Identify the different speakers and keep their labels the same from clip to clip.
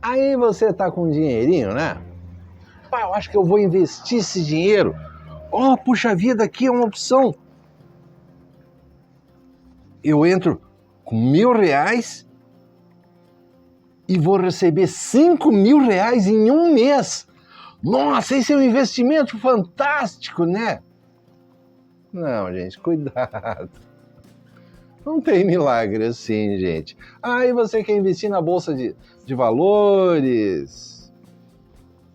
Speaker 1: Aí você tá com um dinheirinho, né? Pá, eu acho que eu vou investir esse dinheiro. Oh, puxa vida, aqui é uma opção. Eu entro com R$ 1.000 e vou receber R$ 5.000 em um mês. Nossa, esse é um investimento fantástico, né? Não, gente, cuidado. Não tem milagre assim, gente. Aí você quer investir na bolsa de valores,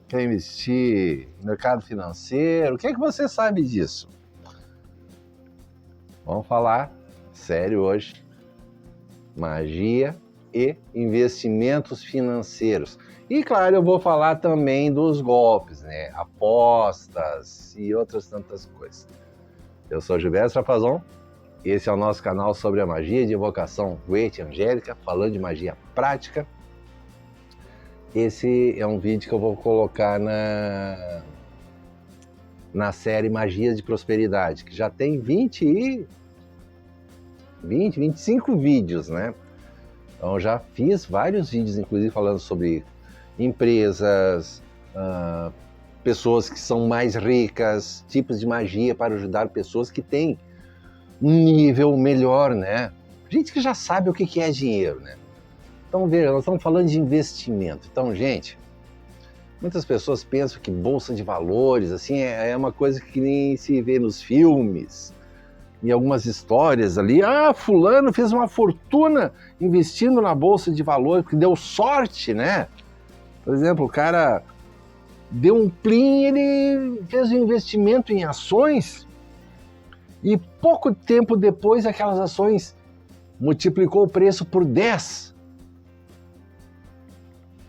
Speaker 1: quer investir no mercado financeiro, o que é que você sabe disso? Vamos falar sério hoje. Magia e investimentos financeiros. E claro, eu vou falar também dos golpes, né? Apostas e outras tantas coisas. Eu sou Gilberto Trapazon, esse é o nosso canal sobre a magia de invocação Goethe Angélica, falando de magia prática. Esse é um vídeo que eu vou colocar na série Magias de Prosperidade, que já tem 25 vídeos, né? Então já fiz vários vídeos, inclusive falando sobre empresas, pessoas que são mais ricas, tipos de magia para ajudar pessoas que têm um nível melhor, né? Gente que já sabe o que é dinheiro, né? Então veja, nós estamos falando de investimento. Então, gente, muitas pessoas pensam que bolsa de valores, assim, é uma coisa que nem se vê nos filmes, em algumas histórias ali, fulano fez uma fortuna investindo na bolsa de valores, porque deu sorte, né? Por exemplo, o cara deu um plim, ele fez um investimento em ações e pouco tempo depois aquelas ações multiplicou o preço por 10,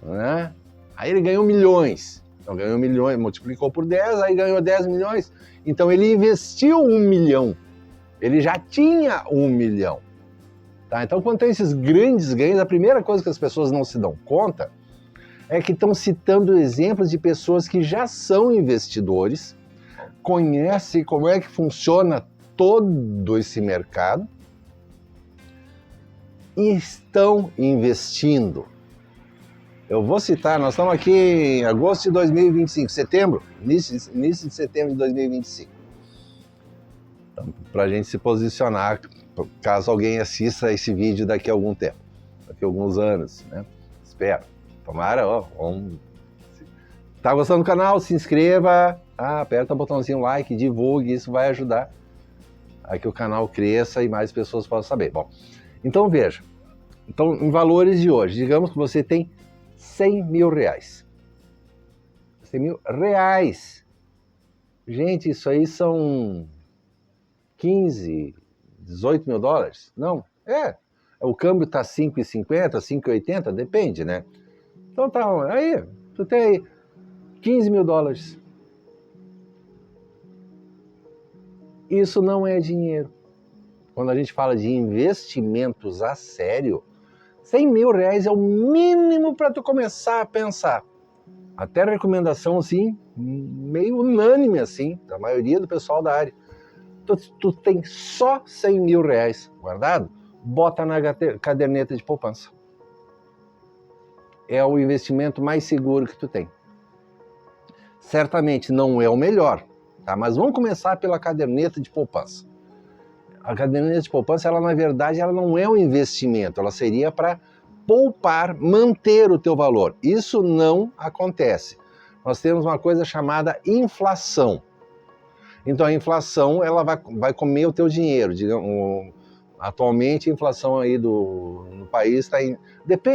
Speaker 1: né? Aí ele ganhou milhões. Então ganhou milhões, multiplicou por 10, aí ganhou 10 milhões. Então ele investiu 1 milhão. Ele já tinha 1 milhão. Tá? Então, quando tem esses grandes ganhos, a primeira coisa que as pessoas não se dão conta é que estão citando exemplos de pessoas que já são investidores, conhecem como é que funciona todo esse mercado e estão investindo. Eu vou citar, nós estamos aqui em agosto de 2025, setembro, início de setembro de 2025. Então, para a gente se posicionar, caso alguém assista esse vídeo daqui a algum tempo, daqui a alguns anos, né? Espero. Tomara, tá gostando do canal? Se inscreva, aperta o botãozinho like, divulgue, isso vai ajudar a que o canal cresça e mais pessoas possam saber. Bom, então veja, então, em valores de hoje, digamos que você tem R$100 mil. R$100 mil. Gente, isso aí são 15, 18 mil dólares? Não, o câmbio tá 5,50, 5,80, depende, né? Então tá, aí, tu tem aí 15 mil dólares. Isso não é dinheiro. Quando a gente fala de investimentos a sério, R$100 mil é o mínimo para tu começar a pensar. Até recomendação, assim, meio unânime, assim, da maioria do pessoal da área. Tu tem só R$100 mil guardado, bota na caderneta de poupança. É o investimento mais seguro que tu tem. Certamente não é o melhor, tá? Mas vamos começar pela caderneta de poupança. A caderneta de poupança, ela na verdade, ela não é um investimento, ela seria para poupar, manter o teu valor. Isso não acontece. Nós temos uma coisa chamada inflação. Então a inflação, ela vai comer o teu dinheiro. Digamos, atualmente a inflação aí no país está em...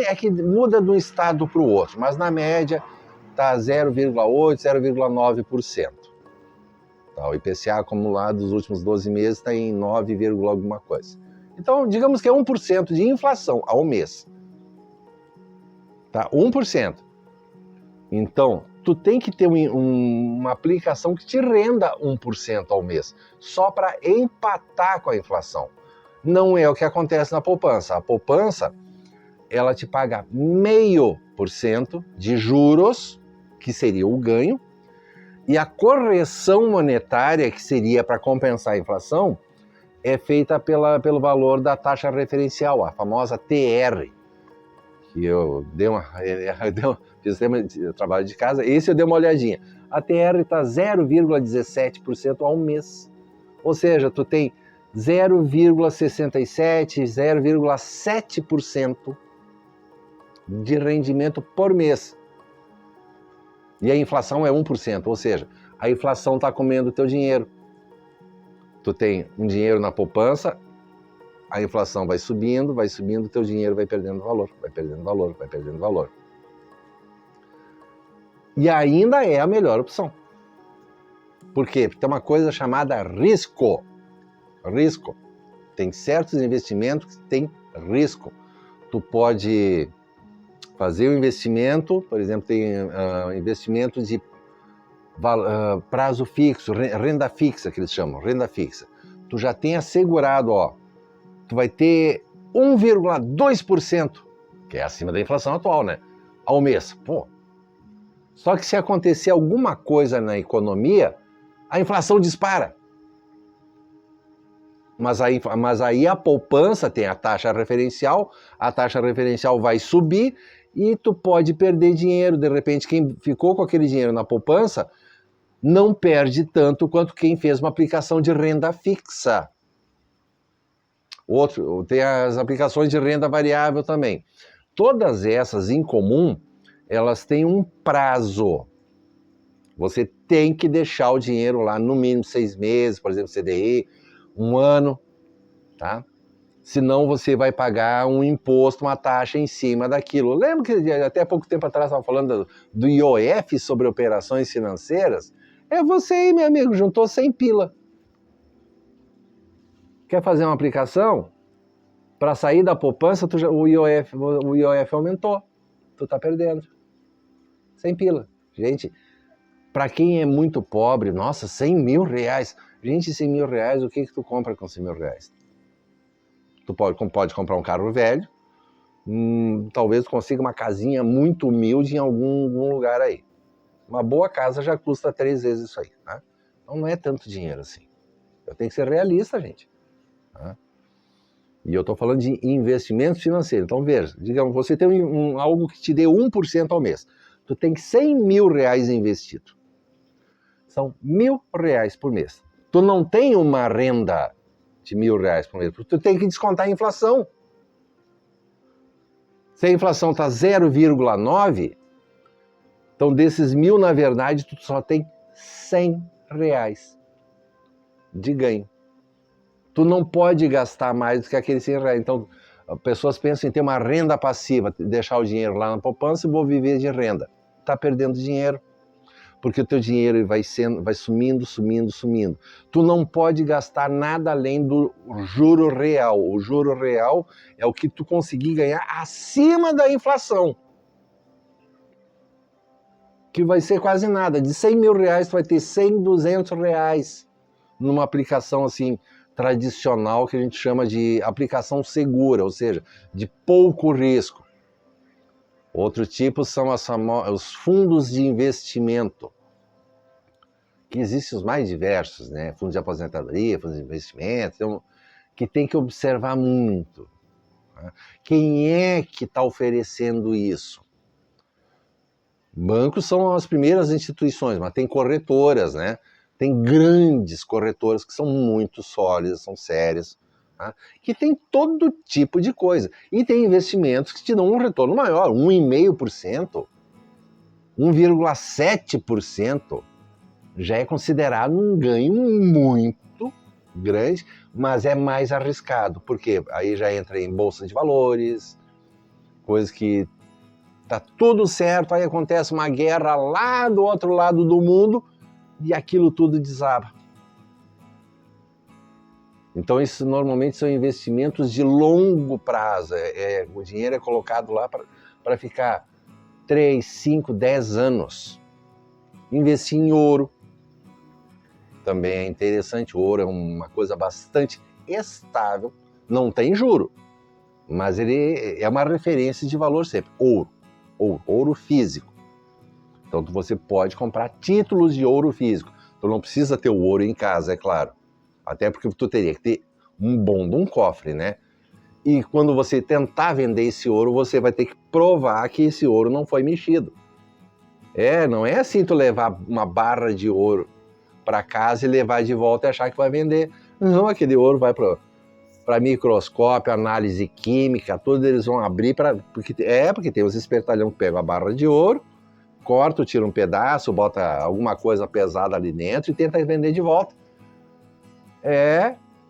Speaker 1: é que muda de um estado para o outro, mas na média está 0,8%, 0,9%. Tá, o IPCA acumulado dos últimos 12 meses está em 9, alguma coisa. Então digamos que é 1% de inflação ao mês. Tá? 1%. Então, tu tem que ter uma aplicação que te renda 1% ao mês, só para empatar com a inflação. Não é o que acontece na poupança. A poupança, ela te paga 0,5% de juros, que seria o ganho, e a correção monetária, que seria para compensar a inflação, é feita pelo valor da taxa referencial, a famosa TR, que eu fiz trabalho de casa, esse eu dei uma olhadinha. A TR está 0,17% ao mês. Ou seja, tu tem 0,67%, 0,7% de rendimento por mês. E a inflação é 1%, ou seja, a inflação está comendo o teu dinheiro. Tu tem um dinheiro na poupança, a inflação vai subindo, o teu dinheiro vai perdendo valor, vai perdendo valor, vai perdendo valor. E ainda é a melhor opção. Por quê? Porque tem uma coisa chamada risco. Risco. Tem certos investimentos que têm risco. Tu pode fazer um investimento, por exemplo, tem investimento de prazo fixo, renda fixa que eles chamam, renda fixa. Tu já tem assegurado, tu vai ter 1,2%, que é acima da inflação atual, né? Ao mês. Pô. Só que se acontecer alguma coisa na economia, a inflação dispara. Mas aí a poupança tem a taxa referencial vai subir e tu pode perder dinheiro. De repente, quem ficou com aquele dinheiro na poupança não perde tanto quanto quem fez uma aplicação de renda fixa. Tem as aplicações de renda variável também. Todas essas, em comum, elas têm um prazo. Você tem que deixar o dinheiro lá no mínimo 6 meses, por exemplo, CDI, 1 ano, tá? Senão você vai pagar um imposto, uma taxa em cima daquilo. Lembra que até pouco tempo atrás estava falando do IOF sobre operações financeiras? É você aí, meu amigo, juntou 100 pila. Quer fazer uma aplicação? Para sair da poupança, o IOF aumentou. Tu tá perdendo. 100 pila. Gente, para quem é muito pobre, nossa, 100 mil reais. Gente, 100 mil reais, o que tu compra com 100 mil reais? Tu pode comprar um carro velho, talvez consiga uma casinha muito humilde em algum lugar aí. Uma boa casa já custa 3 vezes isso aí, tá? Então não é tanto dinheiro assim. Eu tenho que ser realista, gente. Tá? E eu estou falando de investimentos financeiros. Então veja, digamos, você tem algo que te dê 1% ao mês. Tu tem 100 mil reais investido. São 1.000 reais por mês. Tu não tem uma renda de 1.000 reais por mês, porque tu tem que descontar a inflação. Se a inflação está 0,9, então desses 1.000, na verdade, tu só tem 100 reais de ganho. Tu não pode gastar mais do que aqueles 100 reais. Então, as pessoas pensam em ter uma renda passiva, deixar o dinheiro lá na poupança e vou viver de renda. Tá perdendo dinheiro, porque o teu dinheiro vai sumindo. Tu não pode gastar nada além do juro real. O juro real é o que tu conseguir ganhar acima da inflação, que vai ser quase nada. De 100 mil reais, tu vai ter 100, 200 reais numa aplicação assim tradicional que a gente chama de aplicação segura, ou seja, de pouco risco. Outro tipo são os fundos de investimento, que existem os mais diversos, né? Fundos de aposentadoria, fundos de investimento, então, que tem que observar muito. Né? Quem é que está oferecendo isso? Bancos são as primeiras instituições, mas tem corretoras, né? Tem grandes corretoras que são muito sólidas, são sérias, tá? Que tem todo tipo de coisa. E tem investimentos que te dão um retorno maior, 1,5%, 1,7%. Já é considerado um ganho muito grande, mas é mais arriscado, porque aí já entra em bolsa de valores, coisas que tá tudo certo, aí acontece uma guerra lá do outro lado do mundo e aquilo tudo desaba. Então, isso normalmente são investimentos de longo prazo. O dinheiro é colocado lá para ficar 3, 5, 10 anos. Investir em ouro também é interessante. O ouro é uma coisa bastante estável, não tem juro, mas ele é uma referência de valor sempre. Ouro físico. Então você pode comprar títulos de ouro físico. Tu não precisa ter o ouro em casa, é claro. Até porque tu teria que ter um bom de um cofre, né? E quando você tentar vender esse ouro, você vai ter que provar que esse ouro não foi mexido. Não é assim tu levar uma barra de ouro para casa e levar de volta e achar que vai vender. Não, aquele ouro vai para microscópio, análise química, tudo eles vão abrir porque tem os espertalhão que pegam a barra de ouro, corta, tira um pedaço, bota alguma coisa pesada ali dentro e tenta vender de volta.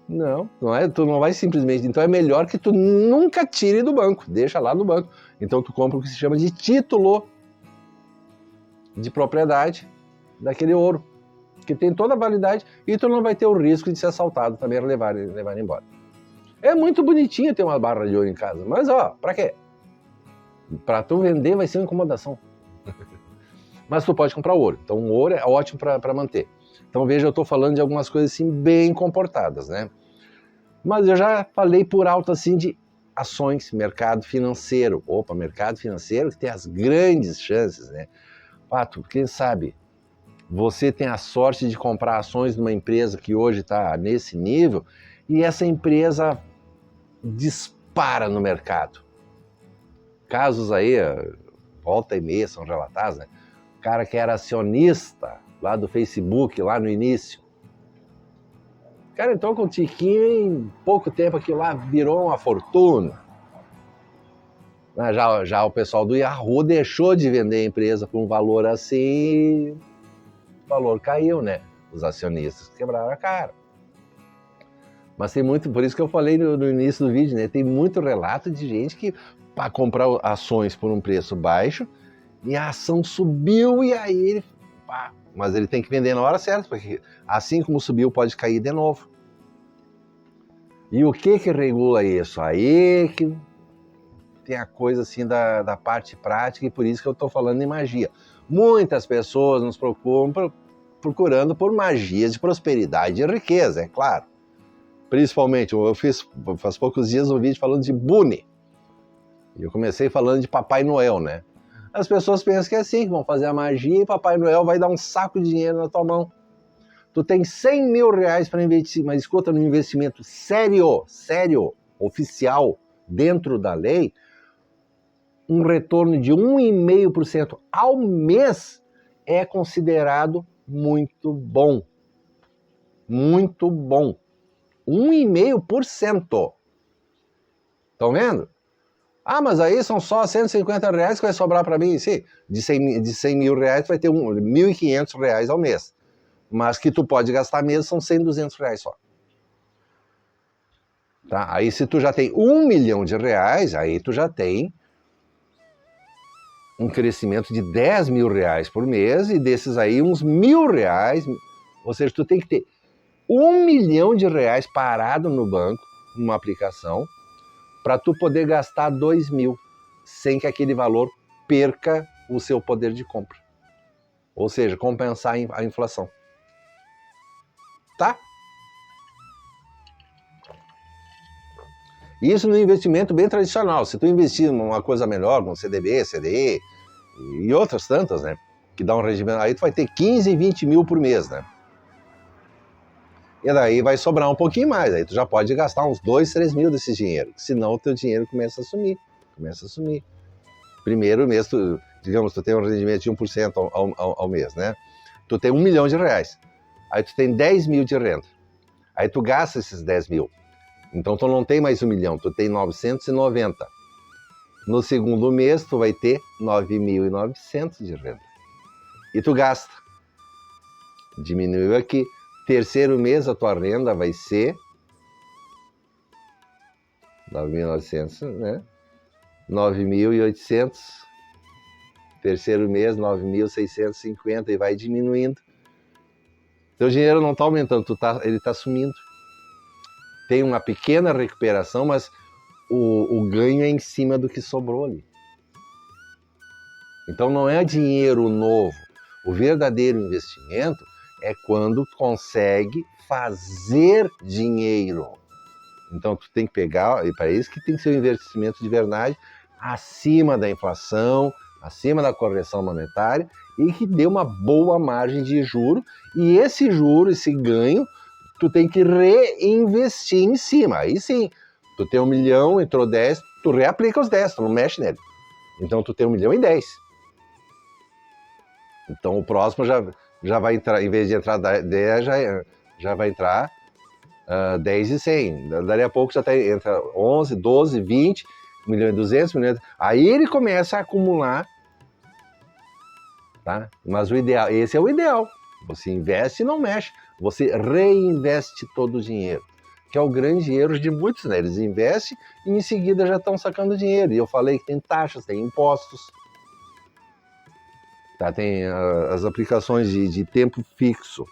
Speaker 1: Não é, tu não vai simplesmente, então é melhor que tu nunca tire do banco, deixa lá no banco. Então tu compra o que se chama de título de propriedade daquele ouro, que tem toda a validade e tu não vai ter o risco de ser assaltado também, levar embora. É muito bonitinho ter uma barra de ouro em casa, mas pra quê? Pra tu vender vai ser uma incomodação. Mas tu pode comprar ouro, então o ouro é ótimo para manter. Então veja, eu estou falando de algumas coisas assim bem comportadas, né? Mas eu já falei por alto assim de ações, mercado financeiro. Opa, mercado financeiro que tem as grandes chances, né? Pato, quem sabe você tem a sorte de comprar ações de uma empresa que hoje está nesse nível e essa empresa dispara no mercado. Casos aí, volta e meia são relatados, né? O cara que era acionista lá do Facebook, lá no início. O cara entrou com um tiquinho em pouco tempo, aquilo lá virou uma fortuna. Já o pessoal do Yahoo deixou de vender a empresa por um valor assim, o valor caiu, né? Os acionistas quebraram a cara. Mas tem muito, por isso que eu falei no início do vídeo, né? Tem muito relato de gente que para comprar ações por um preço baixo e a ação subiu e aí ele... Mas ele tem que vender na hora certa, porque assim como subiu pode cair de novo. E o que regula isso? Aí que tem a coisa assim da parte prática e por isso que eu estou falando em magia. Muitas pessoas nos procuram procurando por magias de prosperidade e riqueza, é claro. Principalmente, eu fiz faz poucos dias um vídeo falando de Bune. E eu comecei falando de Papai Noel, né? As pessoas pensam que é assim, que vão fazer a magia e Papai Noel vai dar um saco de dinheiro na tua mão. Tu tem 100 mil reais para investir, mas escuta, no investimento sério, oficial, dentro da lei, um retorno de 1,5% ao mês é considerado muito bom. Muito bom. 1,5%. Estão vendo? Mas aí são só 150 reais que vai sobrar para mim. Sim, de 100 mil reais vai ter 1.500 reais ao mês. Mas que tu pode gastar mesmo são 100, 200 reais só. Tá? Aí se tu já tem 1 milhão de reais, aí tu já tem um crescimento de 10 mil reais por mês e desses aí uns 1.000 reais. Ou seja, tu tem que ter 1 milhão de reais parado no banco, numa aplicação, para tu poder gastar 2 mil, sem que aquele valor perca o seu poder de compra. Ou seja, compensar a inflação. Tá? Isso no investimento bem tradicional. Se tu investir numa coisa melhor, como CDB, CDI e outras tantas, né? Que dá um rendimento, aí tu vai ter 15, 20 mil por mês, né? E daí vai sobrar um pouquinho mais, aí tu já pode gastar uns 2, 3 mil desse dinheiro, senão o teu dinheiro começa a sumir. Primeiro mês, digamos, tu tem um rendimento de 1% ao mês, né? Tu tem 1 milhão de reais, aí tu tem 10 mil de renda, aí tu gasta esses 10 mil, então tu não tem mais 1 milhão, tu tem 990. No segundo mês, tu vai ter 9.900 de renda, e tu gasta, diminuiu aqui. Terceiro mês a tua renda vai ser 9.900, né? 9.800. Terceiro mês 9.650 e vai diminuindo. Teu dinheiro não está aumentando, ele está sumindo. Tem uma pequena recuperação, mas o ganho é em cima do que sobrou ali. Então não é dinheiro novo. O verdadeiro investimento é quando tu consegue fazer dinheiro. Então tu tem que pegar, e para isso que tem que ser um investimento de verdade, acima da inflação, acima da correção monetária, e que dê uma boa margem de juro, e esse juro, esse ganho, tu tem que reinvestir em cima. Aí sim, Tu tem 1 milhão, entrou 10, tu reaplica os 10, tu não mexe nele. Então tu tem 1 milhão e 10. Então o próximo já vai entrar, em vez de entrar 10, já vai entrar 10 e 100. Dali a pouco já entra 11, 12, 20, 1 milhão e 200, 1 milhão e... Aí ele começa a acumular, tá? Mas o ideal, esse é o ideal. Você investe e não mexe. Você reinveste todo o dinheiro, que é o grande erro de muitos, né? Eles investem e em seguida já estão sacando dinheiro. E eu falei que tem taxas, tem impostos, tá? Tem as aplicações de tempo fixo.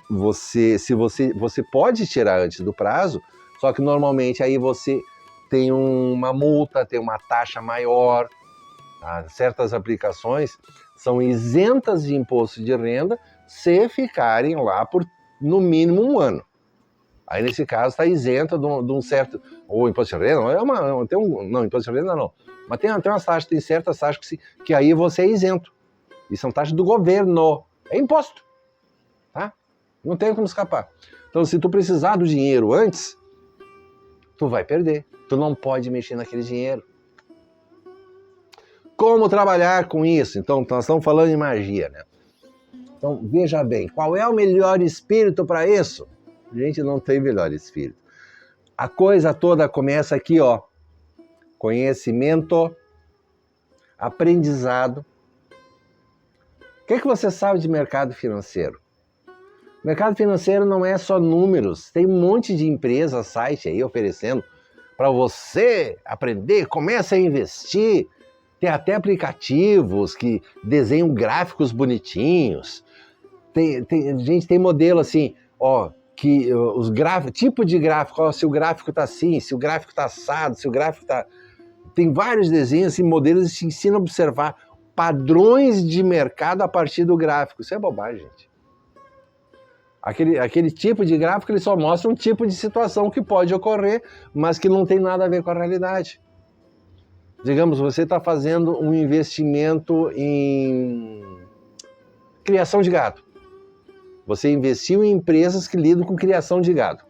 Speaker 1: Você pode tirar antes do prazo, só que normalmente aí você tem uma multa, tem uma taxa maior. Tá? Certas aplicações são isentas de imposto de renda se ficarem lá por no mínimo 1 ano. Aí nesse caso está isenta de um certo... Ou imposto de renda, não, imposto de renda não. Mas tem umas taxas, tem certas taxas que aí você é isento. E são taxas do governo. É imposto. Tá? Não tem como escapar. Então se tu precisar do dinheiro antes, tu vai perder. Tu não pode mexer naquele dinheiro. Como trabalhar com isso? Então, nós estamos falando de magia, né? Então, veja bem, qual é o melhor espírito para isso? A gente não tem melhor espírito. A coisa toda começa aqui, ó. Conhecimento, aprendizado. O que você sabe de mercado financeiro? Mercado financeiro não é só números. Tem um monte de empresas, site aí oferecendo para você aprender, começa a investir. Tem até aplicativos que desenham gráficos bonitinhos. Gente, tem modelo assim, ó, que os gráficos, tipo de gráfico, ó, se o gráfico tá assim, se o gráfico tá assado, se o gráfico tá... Tem vários desenhos, assim, modelos que te ensinam a observar padrões de mercado a partir do gráfico. Isso é bobagem, gente. Aquele tipo de gráfico, ele só mostra um tipo de situação que pode ocorrer, mas que não tem nada a ver com a realidade. Digamos, você está fazendo um investimento em criação de gado. Você investiu em empresas que lidam com criação de gado.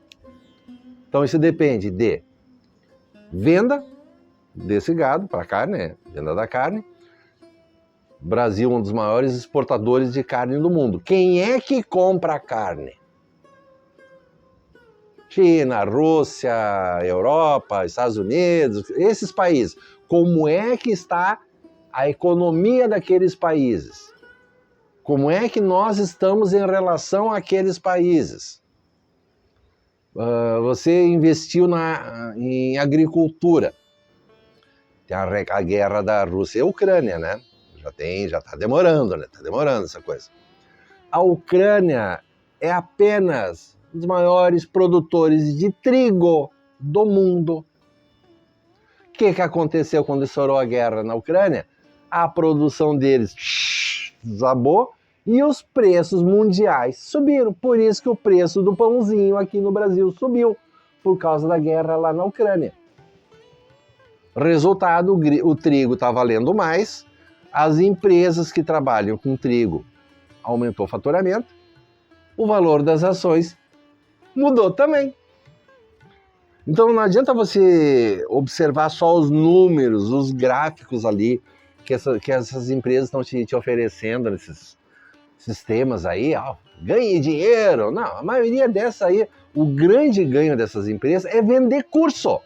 Speaker 1: Então isso depende de venda desse gado para carne, né? Venda da carne. Brasil é um dos maiores exportadores de carne do mundo. Quem é que compra carne? China, Rússia, Europa, Estados Unidos, esses países. Como é que está a economia daqueles países? Como é que nós estamos em relação àqueles países? Você investiu em agricultura. Tem a guerra da Rússia e Ucrânia, né? Já está demorando, né? Está demorando essa coisa. A Ucrânia é apenas um dos maiores produtores de trigo do mundo. O que aconteceu quando estourou a guerra na Ucrânia? A produção deles desabou e os preços mundiais subiram. Por isso que o preço do pãozinho aqui no Brasil subiu, por causa da guerra lá na Ucrânia. Resultado, o trigo está valendo mais, as empresas que trabalham com trigo aumentou o faturamento, o valor das ações mudou também. Então não adianta você observar só os números, os gráficos ali que essas empresas estão te oferecendo nesses sistemas aí, ó, ganhe dinheiro. Não, a maioria dessa aí, o grande ganho dessas empresas é vender curso.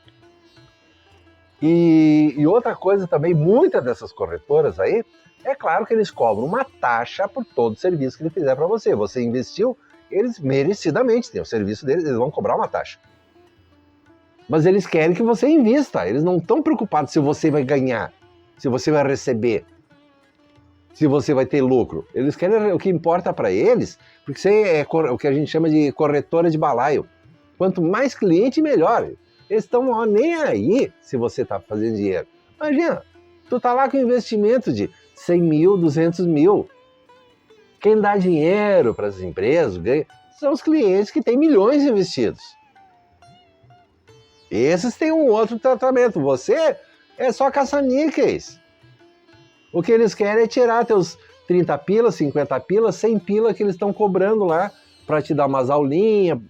Speaker 1: E outra coisa também, muitas dessas corretoras aí, é claro que eles cobram uma taxa por todo o serviço que ele fizer para você. Você investiu, eles merecidamente têm o serviço deles, eles vão cobrar uma taxa. Mas eles querem que você invista, eles não estão preocupados se você vai ganhar, se você vai receber, se você vai ter lucro. Eles querem o que importa para eles, porque isso é o que a gente chama de corretora de balaio. Quanto mais cliente, melhor. Eles estão nem aí se você está fazendo dinheiro. Imagina, tu tá lá com investimento de 100 mil, 200 mil. Quem dá dinheiro para as empresas são os clientes que têm milhões investidos. Esses têm um outro tratamento. Você é só caça-níqueis. O que eles querem é tirar teus 30 pila, 50 pila, 100 pila que eles estão cobrando lá para te dar umas aulinhas,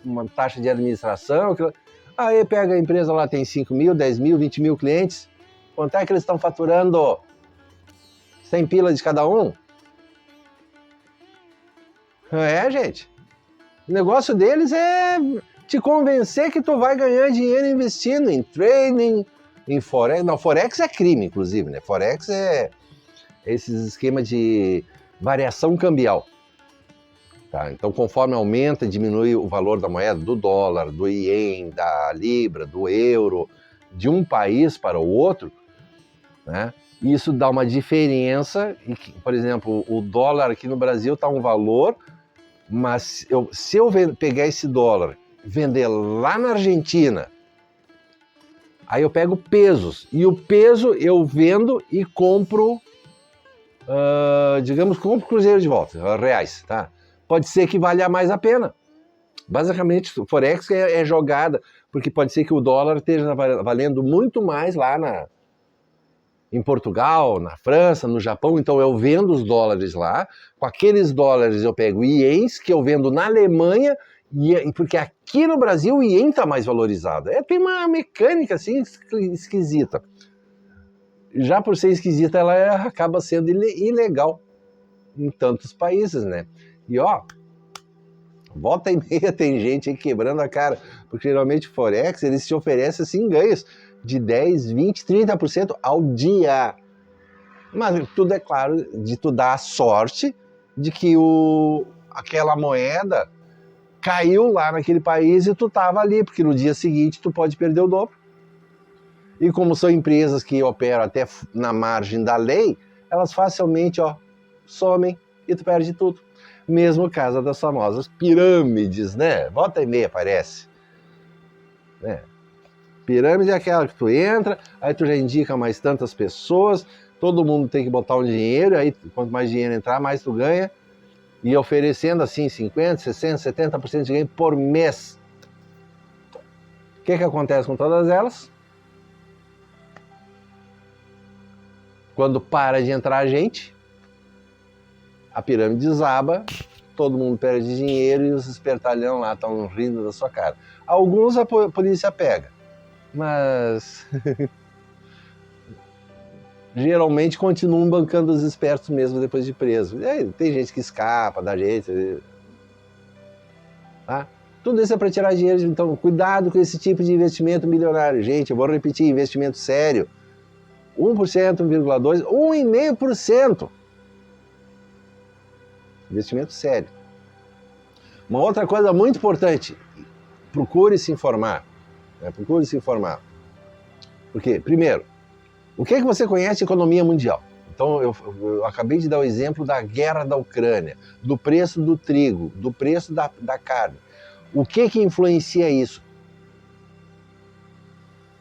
Speaker 1: uma taxa de administração. Aí pega a empresa lá, tem 5 mil, 10 mil, 20 mil clientes. Quanto é que eles estão faturando? 100 pila de cada um? É, gente. O negócio deles é te convencer que tu vai ganhar dinheiro investindo em trading, em Forex. Não, Forex é crime, inclusive, né? Forex é esses esquemas de variação cambial. Tá? Então, conforme aumenta, diminui o valor da moeda, do dólar, do ien, da libra, do euro, de um país para o outro, né? Isso dá uma diferença. Por exemplo, o dólar aqui no Brasil está um valor, mas se eu pegar esse dólar, vender lá na Argentina, aí eu pego pesos, e o peso eu vendo e compro, digamos, compro cruzeiro de volta, reais, tá? Pode ser que valha mais a pena. Basicamente, o Forex é jogada, porque pode ser que o dólar esteja valendo muito mais lá em Portugal, na França, no Japão, então eu vendo os dólares lá, com aqueles dólares eu pego ienes que eu vendo na Alemanha, porque aqui no Brasil o ien está mais valorizado. Tem uma mecânica assim esquisita. Já por ser esquisita, ela acaba sendo ilegal em tantos países, né? E ó, volta e meia tem gente aí quebrando a cara, porque geralmente o Forex, eles te oferecem assim ganhos de 10, 20, 30% ao dia. Mas tudo é claro de tu dar a sorte de que aquela moeda caiu lá naquele país e tu tava ali, porque no dia seguinte tu pode perder o dobro. E como são empresas que operam até na margem da lei, elas facilmente somem e tu perde tudo. Mesmo caso das famosas pirâmides, né? Volta e meia aparece. Né? Pirâmide é aquela que tu entra, aí tu já indica mais tantas pessoas, todo mundo tem que botar um dinheiro, aí quanto mais dinheiro entrar, mais tu ganha, e oferecendo assim 50%, 60%, 70% de ganho por mês. O que acontece com todas elas? Quando para de entrar gente, a pirâmide desaba, todo mundo perde dinheiro e os espertalhão lá estão rindo da sua cara. Alguns a polícia pega, mas geralmente continuam bancando os espertos mesmo depois de preso. E aí, tem gente que escapa da gente. Tá? Tudo isso é para tirar dinheiro, então cuidado com esse tipo de investimento milionário. Gente, eu vou repetir, investimento sério. 1%, 1,2%, 1,5%. Investimento sério. Uma outra coisa muito importante, procure se informar. Né? Procure se informar. Porque, primeiro, o que você conhece de economia mundial? Então, eu acabei de dar o exemplo da guerra da Ucrânia, do preço do trigo, do preço da carne. O que influencia isso?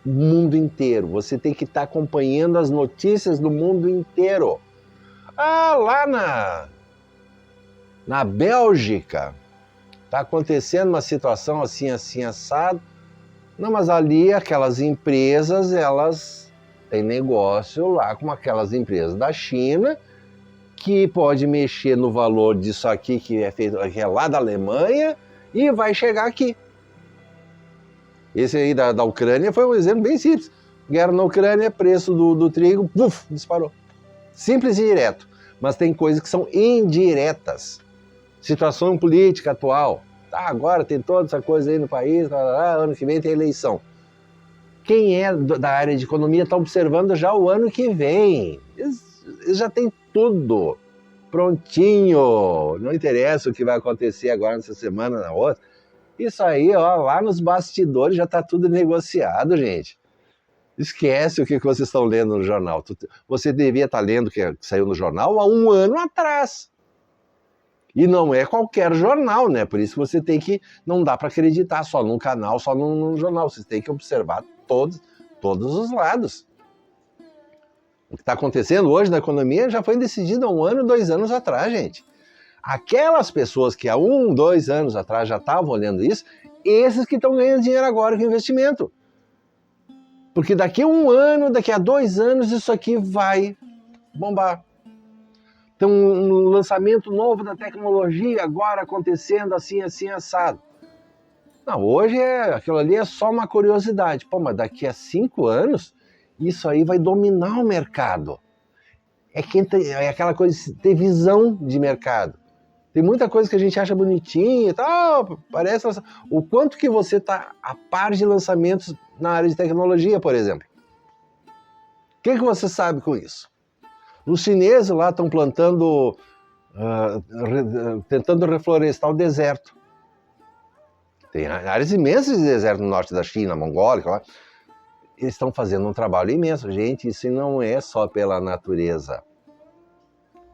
Speaker 1: O mundo inteiro. Você tem que estar acompanhando as notícias do mundo inteiro. Lá na Bélgica, está acontecendo uma situação assim, assado. Não, mas ali aquelas empresas, elas têm negócio lá com aquelas empresas da China, que pode mexer no valor disso aqui, que é lá da Alemanha, e vai chegar aqui. Esse aí da Ucrânia foi um exemplo bem simples. Guerra na Ucrânia, preço do trigo, disparou. Simples e direto. Mas tem coisas que são indiretas. Situação política atual. Agora tem toda essa coisa aí no país, ano que vem tem eleição. Quem é da área de economia está observando já o ano que vem. Eles já tem tudo prontinho. Não interessa o que vai acontecer agora nessa semana, na outra. Isso aí, lá nos bastidores já está tudo negociado, gente. Esquece o que vocês estão lendo no jornal. Você devia estar lendo o que saiu no jornal há um ano atrás. E não é qualquer jornal, né? Por isso que você tem que... Não dá para acreditar só num canal, só num jornal. Você tem que observar todos os lados. O que está acontecendo hoje na economia já foi decidido há 1 ano, 2 anos atrás, gente. Aquelas pessoas que há 1, 2 anos atrás já estavam olhando isso, esses que estão ganhando dinheiro agora com investimento. Porque daqui a 1 ano, daqui a 2 anos, isso aqui vai bombar. Tem um lançamento novo da tecnologia agora acontecendo assim, assado. Não, hoje aquilo ali é só uma curiosidade. Pô, mas daqui a 5 anos, isso aí vai dominar o mercado. É aquela coisa de ter visão de mercado. Tem muita coisa que a gente acha bonitinha e tal, parece... O quanto que você está a par de lançamentos na área de tecnologia, por exemplo. O que você sabe com isso? Os chineses lá estão plantando, tentando reflorestar o deserto. Tem áreas imensas de deserto no norte da China, Mongólia, lá. Eles estão fazendo um trabalho imenso. Gente, isso não é só pela natureza.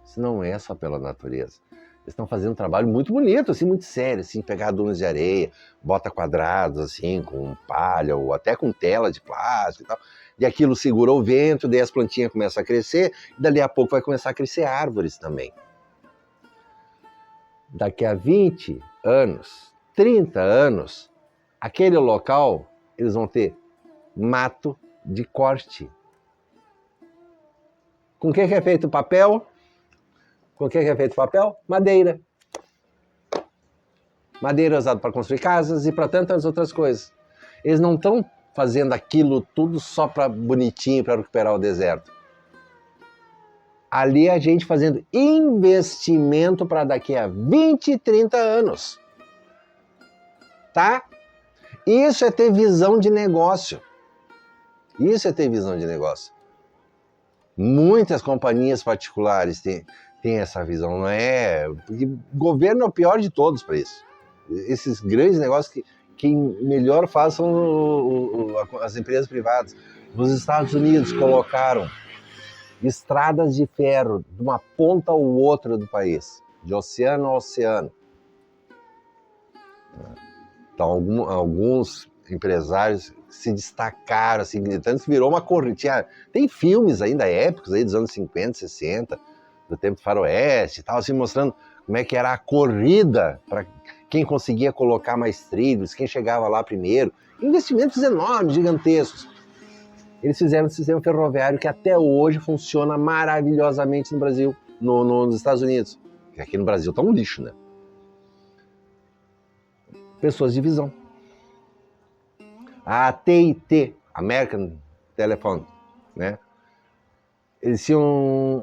Speaker 1: Isso não é só pela natureza. Eles estão fazendo um trabalho muito bonito, assim, muito sério, assim, pegar dunas de areia, bota quadrados, assim, com palha ou até com tela de plástico e tal. E aquilo segura o vento, daí as plantinhas começam a crescer, e dali a pouco vai começar a crescer árvores também. Daqui a 20 anos, 30 anos, aquele local, eles vão ter mato de corte. Com o que é feito o papel? Com o que é feito o papel? Madeira. Madeira é usada para construir casas e para tantas outras coisas. Eles não estão fazendo aquilo tudo só para bonitinho, para recuperar o deserto. Ali a gente fazendo investimento para daqui a 20, 30 anos. Tá? Isso é ter visão de negócio. Isso é ter visão de negócio. Muitas companhias particulares têm essa visão, não é? Porque o governo é o pior de todos para isso. Esses grandes negócios que quem melhor faz são as empresas privadas. Nos Estados Unidos colocaram estradas de ferro de uma ponta ao outra do país, de oceano a oceano. Então, alguns empresários se destacaram, assim, tanto que virou uma corrente. Tem filmes ainda épicos aí dos anos 50, 60, do tempo do faroeste e tal, assim, mostrando como é que era a corrida para quem conseguia colocar mais trilhos, quem chegava lá primeiro. Investimentos enormes, gigantescos. Eles fizeram um sistema ferroviário que até hoje funciona maravilhosamente no Brasil, nos Estados Unidos. Porque aqui no Brasil tá um lixo, né? Pessoas de visão. A AT&T, American Telephone, né? Eles tinham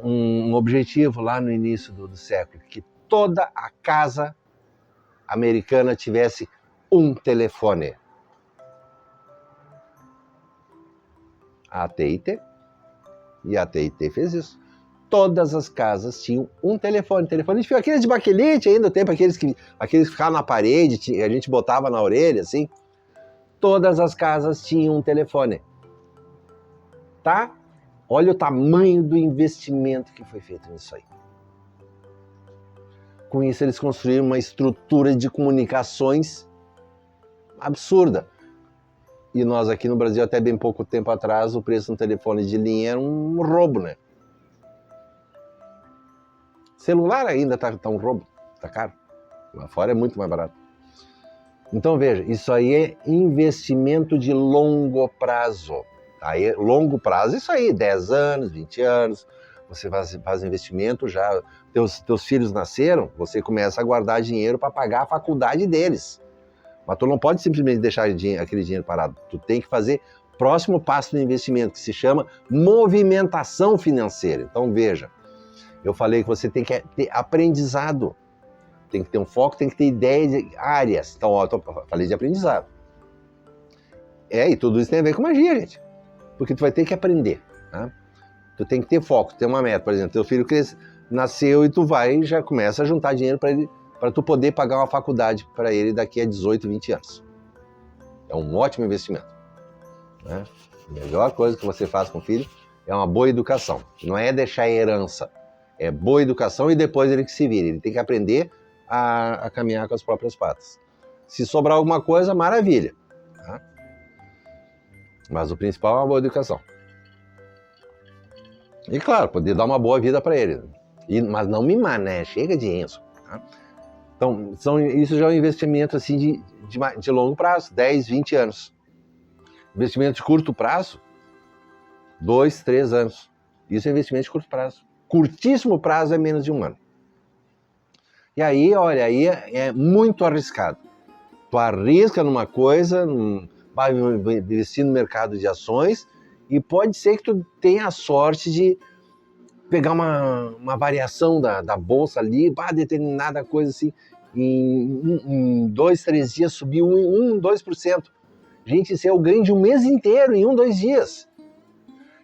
Speaker 1: um objetivo lá no início do século, que toda a casa americana tivesse um telefone. A AT&T, e a AT&T fez isso. Todas as casas tinham um telefone. Telefone de aqueles de baquelite ainda, o tempo aqueles que ficavam na parede, a gente botava na orelha, assim. Todas as casas tinham um telefone. Tá? Olha o tamanho do investimento que foi feito nisso aí. Com isso, eles construíram uma estrutura de comunicações absurda. E nós aqui no Brasil, até bem pouco tempo atrás, o preço de um telefone de linha era um roubo, né? Celular ainda tá um roubo, tá caro. Lá fora é muito mais barato. Então veja, isso aí é investimento de longo prazo. Aí, longo prazo, isso aí, 10 anos, 20 anos, você faz investimento já, teus filhos nasceram, você começa a guardar dinheiro para pagar a faculdade deles. Mas tu não pode simplesmente deixar aquele dinheiro parado, tu tem que fazer o próximo passo do investimento, que se chama movimentação financeira. Então veja, eu falei que você tem que ter aprendizado, tem que ter um foco, tem que ter ideias de áreas. Então, ó, eu falei de aprendizado. E tudo isso tem a ver com magia, gente. Porque tu vai ter que aprender, né? Tu tem que ter foco, ter uma meta. Por exemplo, teu filho nasceu e tu já começa a juntar dinheiro para ele, para tu poder pagar uma faculdade para ele daqui a 18, 20 anos. É um ótimo investimento, né? A melhor coisa que você faz com o filho é uma boa educação. Não é deixar herança, é boa educação e depois ele que se vire. Ele tem que aprender a caminhar com as próprias patas. Se sobrar alguma coisa, maravilha, tá? Mas o principal é uma boa educação. E claro, poder dar uma boa vida para ele. Mas não mimar, né? Chega de Enzo. Tá? Então, isso já é um investimento assim, de longo prazo, 10, 20 anos. Investimento de curto prazo, 2, 3 anos. Isso é investimento de curto prazo. Curtíssimo prazo é menos de 1 ano. E aí, olha, aí é muito arriscado. Tu arrisca numa coisa, vai investir no mercado de ações e pode ser que tu tenha a sorte de pegar uma variação da bolsa ali, determinada coisa assim, em 2, 3 dias subiu 2%. Gente, isso é o ganho de um mês inteiro, em 1, 2 dias.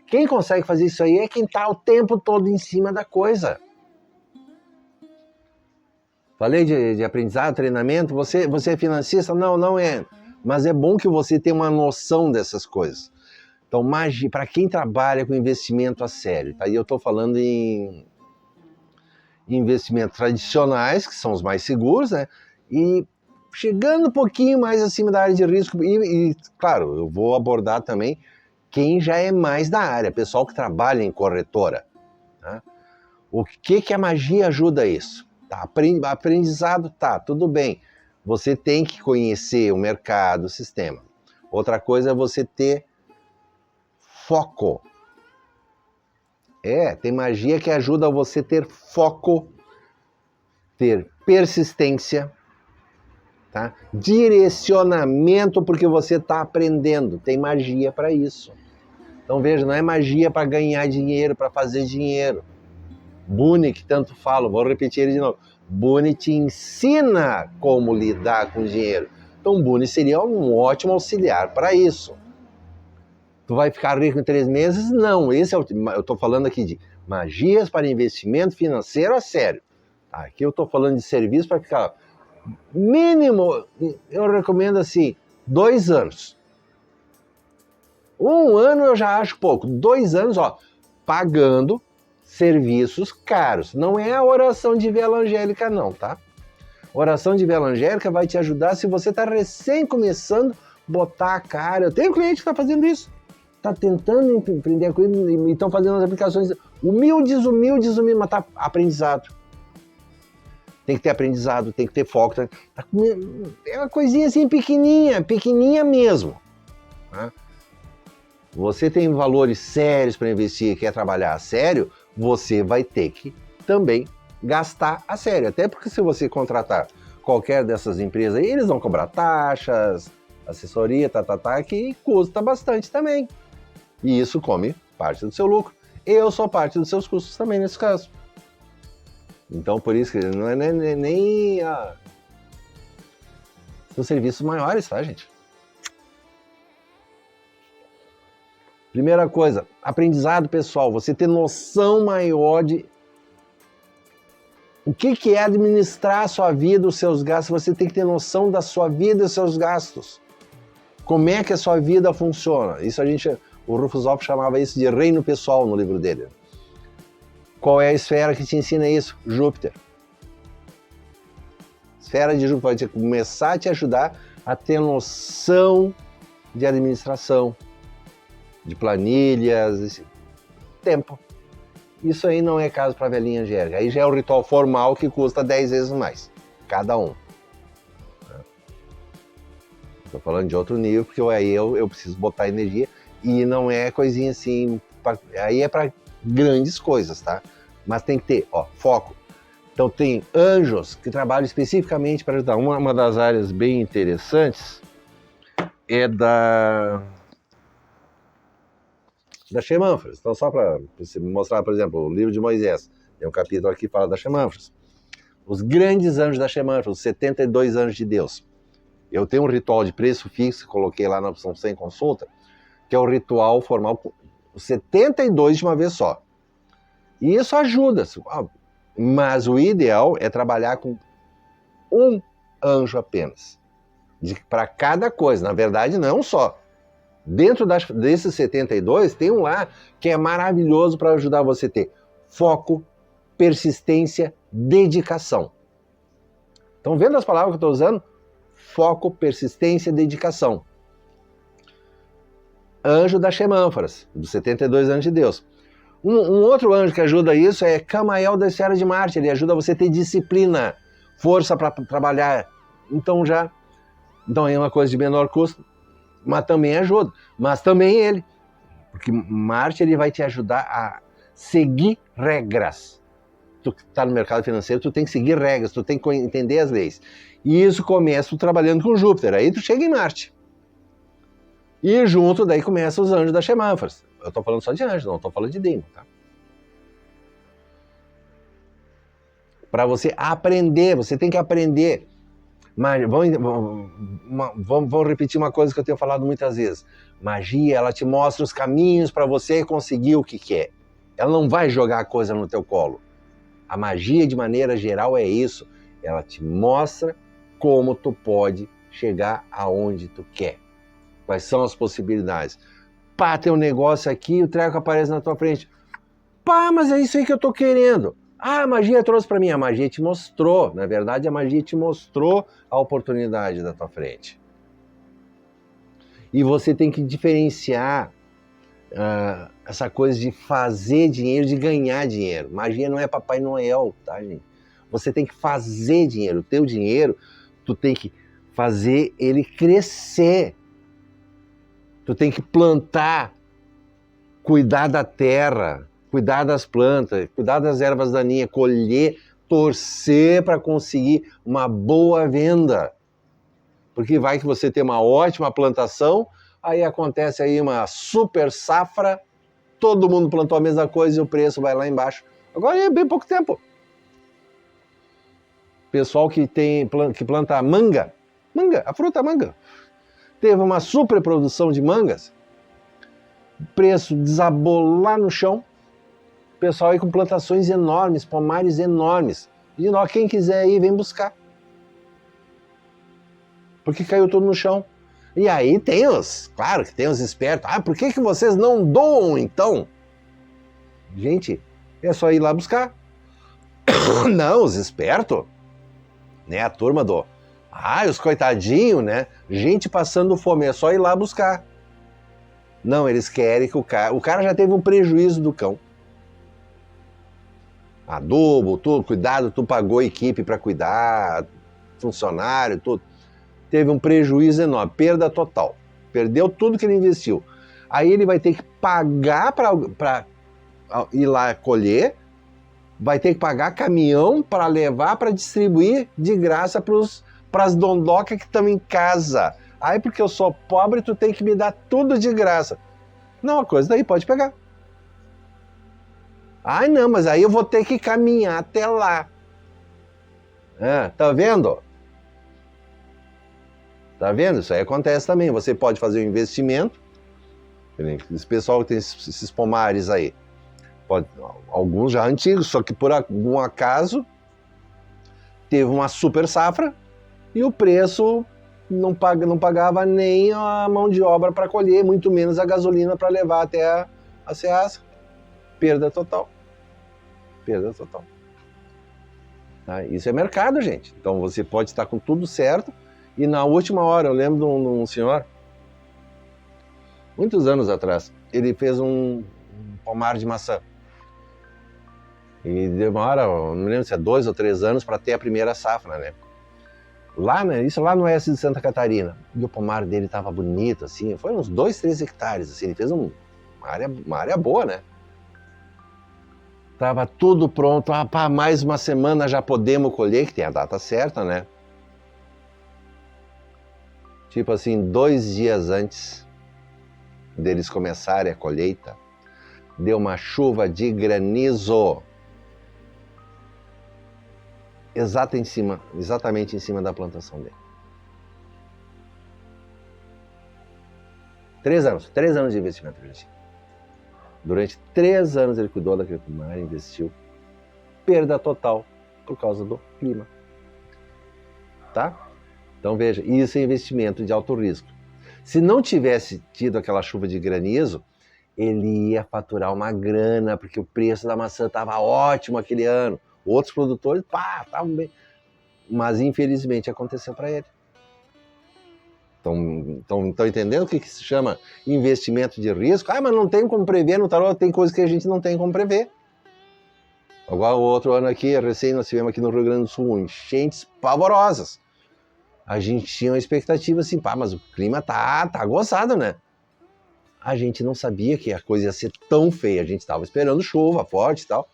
Speaker 1: Quem consegue fazer isso aí é quem está o tempo todo em cima da coisa. Falei de aprendizado, treinamento, você é financista? Não, não é. Mas é bom que você tenha uma noção dessas coisas. Então, para quem trabalha com investimento a sério, tá? E eu estou falando em investimentos tradicionais, que são os mais seguros, né? E chegando um pouquinho mais acima da área de risco, e claro, eu vou abordar também quem já é mais da área, pessoal que trabalha em corretora. Tá? O que a magia ajuda a isso? Tá, aprendizado, tá, tudo bem. Você tem que conhecer o mercado, o sistema. Outra coisa é você ter foco. Tem magia que ajuda você a ter foco, ter persistência, tá? Direcionamento, porque você está aprendendo. Tem magia para isso. Então veja, não é magia para ganhar dinheiro, para fazer dinheiro. Boone, que tanto falo, vou repetir ele de novo. Boone te ensina como lidar com dinheiro. Então Boone seria um ótimo auxiliar para isso. Tu vai ficar rico em 3 meses? Não, eu estou falando aqui de magias para investimento financeiro a sério. Aqui eu estou falando de serviço para ficar mínimo, eu recomendo assim, 2 anos. 1 ano eu já acho pouco. 2 anos, pagando serviços caros. Não é a oração de vela angélica não, tá? Oração de vela angélica vai te ajudar se você está recém começando a botar a cara. Eu tenho cliente que está fazendo isso. Está tentando empreender com ele e estão fazendo as aplicações humildes, mas tá aprendizado. Tem que ter aprendizado, tem que ter foco. É uma coisinha assim pequenininha mesmo. Tá? Você tem valores sérios para investir, quer trabalhar a sério, você vai ter que também gastar a sério. Até porque se você contratar qualquer dessas empresas, eles vão cobrar taxas, assessoria, que custa bastante também. E isso come parte do seu lucro. Eu sou parte dos seus custos também nesse caso. Então, por isso que não é nem são serviços maiores, tá, gente? Primeira coisa, aprendizado pessoal. Você ter noção maior de o que é administrar a sua vida, os seus gastos. Você tem que ter noção da sua vida e dos seus gastos. Como é que a sua vida funciona? Isso o Rufus Hoff chamava isso de reino pessoal no livro dele. Qual é a esfera que te ensina isso? Júpiter. Esfera de Júpiter vai começar a te ajudar a ter noção de administração, de planilhas, tempo. Isso aí não é caso para velhinha angélica. Aí já é um ritual formal que custa 10 vezes mais, cada um. Estou falando de outro nível, porque aí eu preciso botar energia e não é coisinha assim, aí é para grandes coisas, tá? Mas tem que ter, foco. Então tem anjos que trabalham especificamente para ajudar. Uma das áreas bem interessantes é da Xemânforas. Então só para você mostrar, por exemplo, o livro de Moisés, tem um capítulo aqui que fala da Xemânforas. Os grandes anjos da Xemânforas, os 72 anjos de Deus. Eu tenho um ritual de preço fixo, coloquei lá na opção sem consulta, que é o ritual formal, 72 de uma vez só. E isso ajuda, mas o ideal é trabalhar com um anjo apenas, para cada coisa. Na verdade, não é um só. Dentro desses 72, tem um lá que é maravilhoso para ajudar você a ter foco, persistência, dedicação. Estão vendo as palavras que eu estou usando? Foco, persistência, dedicação. Anjo da Xemânforas, dos 72 anjos de Deus. Um outro anjo que ajuda isso é Camael da esfera de Marte. Ele ajuda você a ter disciplina, força para trabalhar. Então é uma coisa de menor custo, mas também ajuda. Mas também ele, porque Marte ele vai te ajudar a seguir regras. Tu que está no mercado financeiro, tu tem que seguir regras, tu tem que entender as leis. E isso começa tu trabalhando com Júpiter, aí tu chega em Marte. E junto daí começam os anjos da Xemâforas. Eu tô falando só de anjo, não tô falando de Demon, tá? Para você aprender, você tem que aprender. Mas vamos repetir uma coisa que eu tenho falado muitas vezes. Magia, ela te mostra os caminhos para você conseguir o que quer. Ela não vai jogar a coisa no teu colo. A magia, de maneira geral, é isso. Ela te mostra como tu pode chegar aonde tu quer. Quais são as possibilidades. Pá, tem um negócio aqui, o treco aparece na tua frente. Pá, mas é isso aí que eu tô querendo. Ah, a magia trouxe para mim. A magia te mostrou. Na verdade, a magia te mostrou a oportunidade da tua frente. E você tem que diferenciar essa coisa de fazer dinheiro, de ganhar dinheiro. Magia não é Papai Noel, tá, gente? Você tem que fazer dinheiro. O teu dinheiro, tu tem que fazer ele crescer. Tu tem que plantar, cuidar da terra, cuidar das plantas, cuidar das ervas daninhas, colher, torcer para conseguir uma boa venda. Porque vai que você tem uma ótima plantação, aí acontece aí uma super safra, todo mundo plantou a mesma coisa e o preço vai lá embaixo. Agora é bem pouco tempo. Pessoal que planta manga, a fruta manga, teve uma super produção de mangas, o preço desabou lá no chão, o pessoal aí com plantações enormes, pomares enormes. E ó, quem quiser aí, vem buscar. Porque caiu tudo no chão. E aí claro que tem os espertos. Ah, por que vocês não doam então? Gente, é só ir lá buscar. Não, os espertos, né? A turma os coitadinhos, né? Gente passando fome, é só ir lá buscar. Não, eles querem que o cara já teve um prejuízo do cão. Adubo, tudo, cuidado, tu pagou equipe para cuidar, funcionário, tudo. Teve um prejuízo enorme, perda total. Perdeu tudo que ele investiu. Aí ele vai ter que pagar para ir lá colher, vai ter que pagar caminhão para levar, para distribuir de graça para as dondocas que estão em casa. Aí porque eu sou pobre, tu tem que me dar tudo de graça. Não, a coisa daí pode pegar. Ai não, mas aí eu vou ter que caminhar até lá. Tá vendo? Tá vendo? Isso aí acontece também. Você pode fazer um investimento. Esse pessoal que tem esses pomares aí. Alguns já antigos, só que por algum acaso teve uma super safra e o preço não pagava nem a mão de obra para colher, muito menos a gasolina para levar até a ceasa. Perda total. Perda total. Tá? Isso é mercado, gente. Então você pode estar com tudo certo e na última hora, eu lembro de um senhor, muitos anos atrás, ele fez um pomar de maçã. E demora, não me lembro se é 2 ou 3 anos para ter a primeira safra, né? Isso lá no oeste de Santa Catarina. E o pomar dele estava bonito, assim, foi uns 2, 3 hectares, assim, ele fez uma área boa, né? Tava tudo pronto, mais uma semana já podemos colher, que tem a data certa, né? Tipo assim, 2 dias antes deles começarem a colheita, deu uma chuva de granizo. Exatamente em cima da plantação dele. 3 anos de investimento que ele tinha. Durante 3 anos ele cuidou daquele pomar, investiu. Perda total por causa do clima. Tá? Então veja, isso é investimento de alto risco. Se não tivesse tido aquela chuva de granizo, ele ia faturar uma grana, porque o preço da maçã estava ótimo aquele ano. Outros produtores, estavam bem. Mas infelizmente aconteceu para ele. Estão entendendo o que se chama investimento de risco? Mas não tem como prever no tarô, tem coisas que a gente não tem como prever. Agora o outro ano aqui, recém nós tivemos aqui no Rio Grande do Sul, enchentes pavorosas. A gente tinha uma expectativa assim, mas o clima tá gozado, né? A gente não sabia que a coisa ia ser tão feia, a gente estava esperando chuva forte e tal.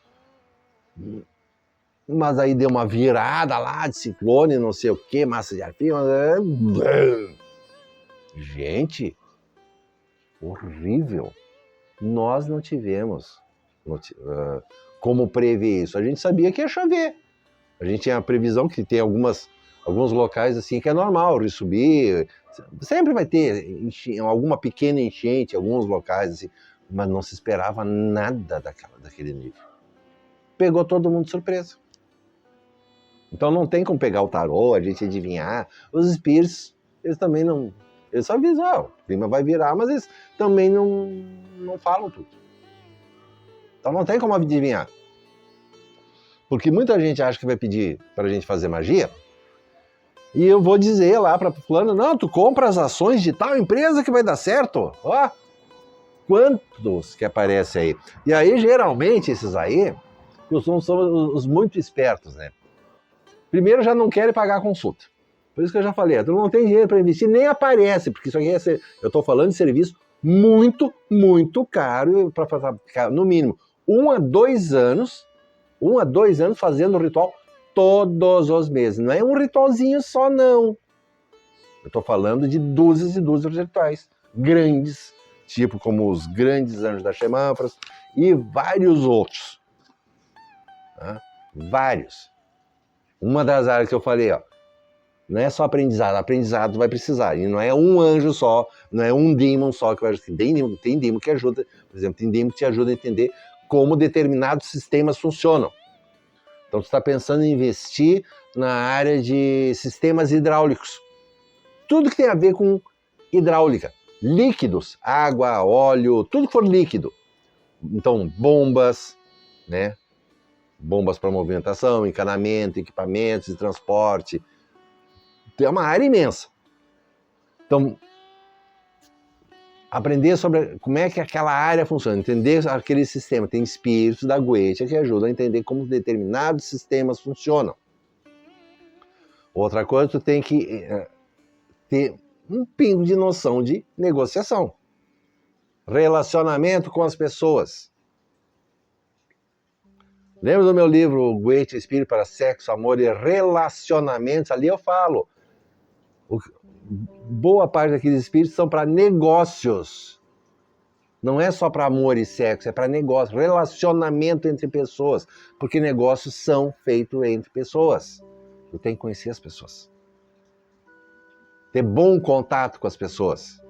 Speaker 1: mas aí deu uma virada lá de ciclone, não sei o que, massa de ar frio. Gente, horrível. Nós não tivemos como prever isso. A gente sabia que ia chover. A gente tinha a previsão que tem alguns locais assim que é normal subir. Sempre vai ter alguma pequena enchente em alguns locais, assim, mas não se esperava nada daquele nível. Pegou todo mundo de surpresa. Então não tem como pegar o tarô, a gente adivinhar. Os espíritos, eles também não... Eles só avisam, o clima vai virar, mas eles também não falam tudo. Então não tem como adivinhar. Porque muita gente acha que vai pedir para a gente fazer magia, e eu vou dizer lá para fulano, não, tu compra as ações de tal empresa que vai dar certo. Ó, quantos que aparecem aí. E aí, geralmente, esses aí, são os muito espertos, né? Primeiro, já não querem pagar a consulta. Por isso que eu já falei, tu não tem dinheiro para investir, nem aparece, porque isso aqui eu estou falando de serviço muito, muito caro, para fazer, no mínimo, 1 a 2 anos fazendo o ritual todos os meses. Não é um ritualzinho só, não. Eu estou falando de dúzias e dúzias de rituais grandes, tipo como os grandes anjos da Xemântras e vários outros. Tá? Vários. Uma das áreas que eu falei, ó, não é só aprendizado vai precisar. E não é um anjo só, não é um demon só que vai ajudar. Tem demon que ajuda, por exemplo, tem demon que te ajuda a entender como determinados sistemas funcionam. Então, tu está pensando em investir na área de sistemas hidráulicos. Tudo que tem a ver com hidráulica. Líquidos, água, óleo, tudo que for líquido. Então, bombas, né? Bombas para movimentação, encanamento, equipamentos de transporte. É uma área imensa. Então, aprender sobre como é que aquela área funciona, entender aquele sistema. Tem espíritos da Goetia que ajudam a entender como determinados sistemas funcionam. Outra coisa, tu tem que ter um pingo de noção de negociação. Relacionamento com as pessoas. Lembra do meu livro Goetia Espírito para Sexo, Amor e Relacionamentos? Ali eu falo. Boa parte daqueles espíritos são para negócios. Não é só para amor e sexo, é para negócio, relacionamento entre pessoas. Porque negócios são feitos entre pessoas. Tu tem que conhecer as pessoas. Ter bom contato com as pessoas.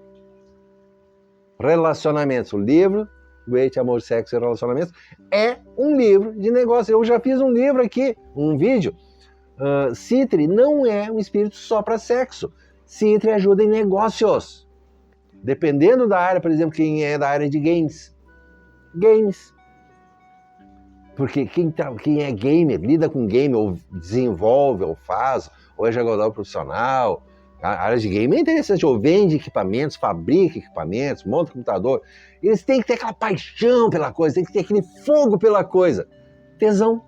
Speaker 1: Relacionamentos. O livro, Goetia, Amor, Sexo e Relacionamentos, é um livro de negócio. Eu já fiz um livro aqui, um vídeo. Citri não é um espírito só para sexo. Citri ajuda em negócios. Dependendo da área, por exemplo, quem é da área de games. Porque quem é gamer, lida com game, ou desenvolve, ou faz, ou é jogador profissional. A área de game é interessante, ou vende equipamentos, fabrica equipamentos, monta computador. Eles têm que ter aquela paixão pela coisa, tem que ter aquele fogo pela coisa. Tesão.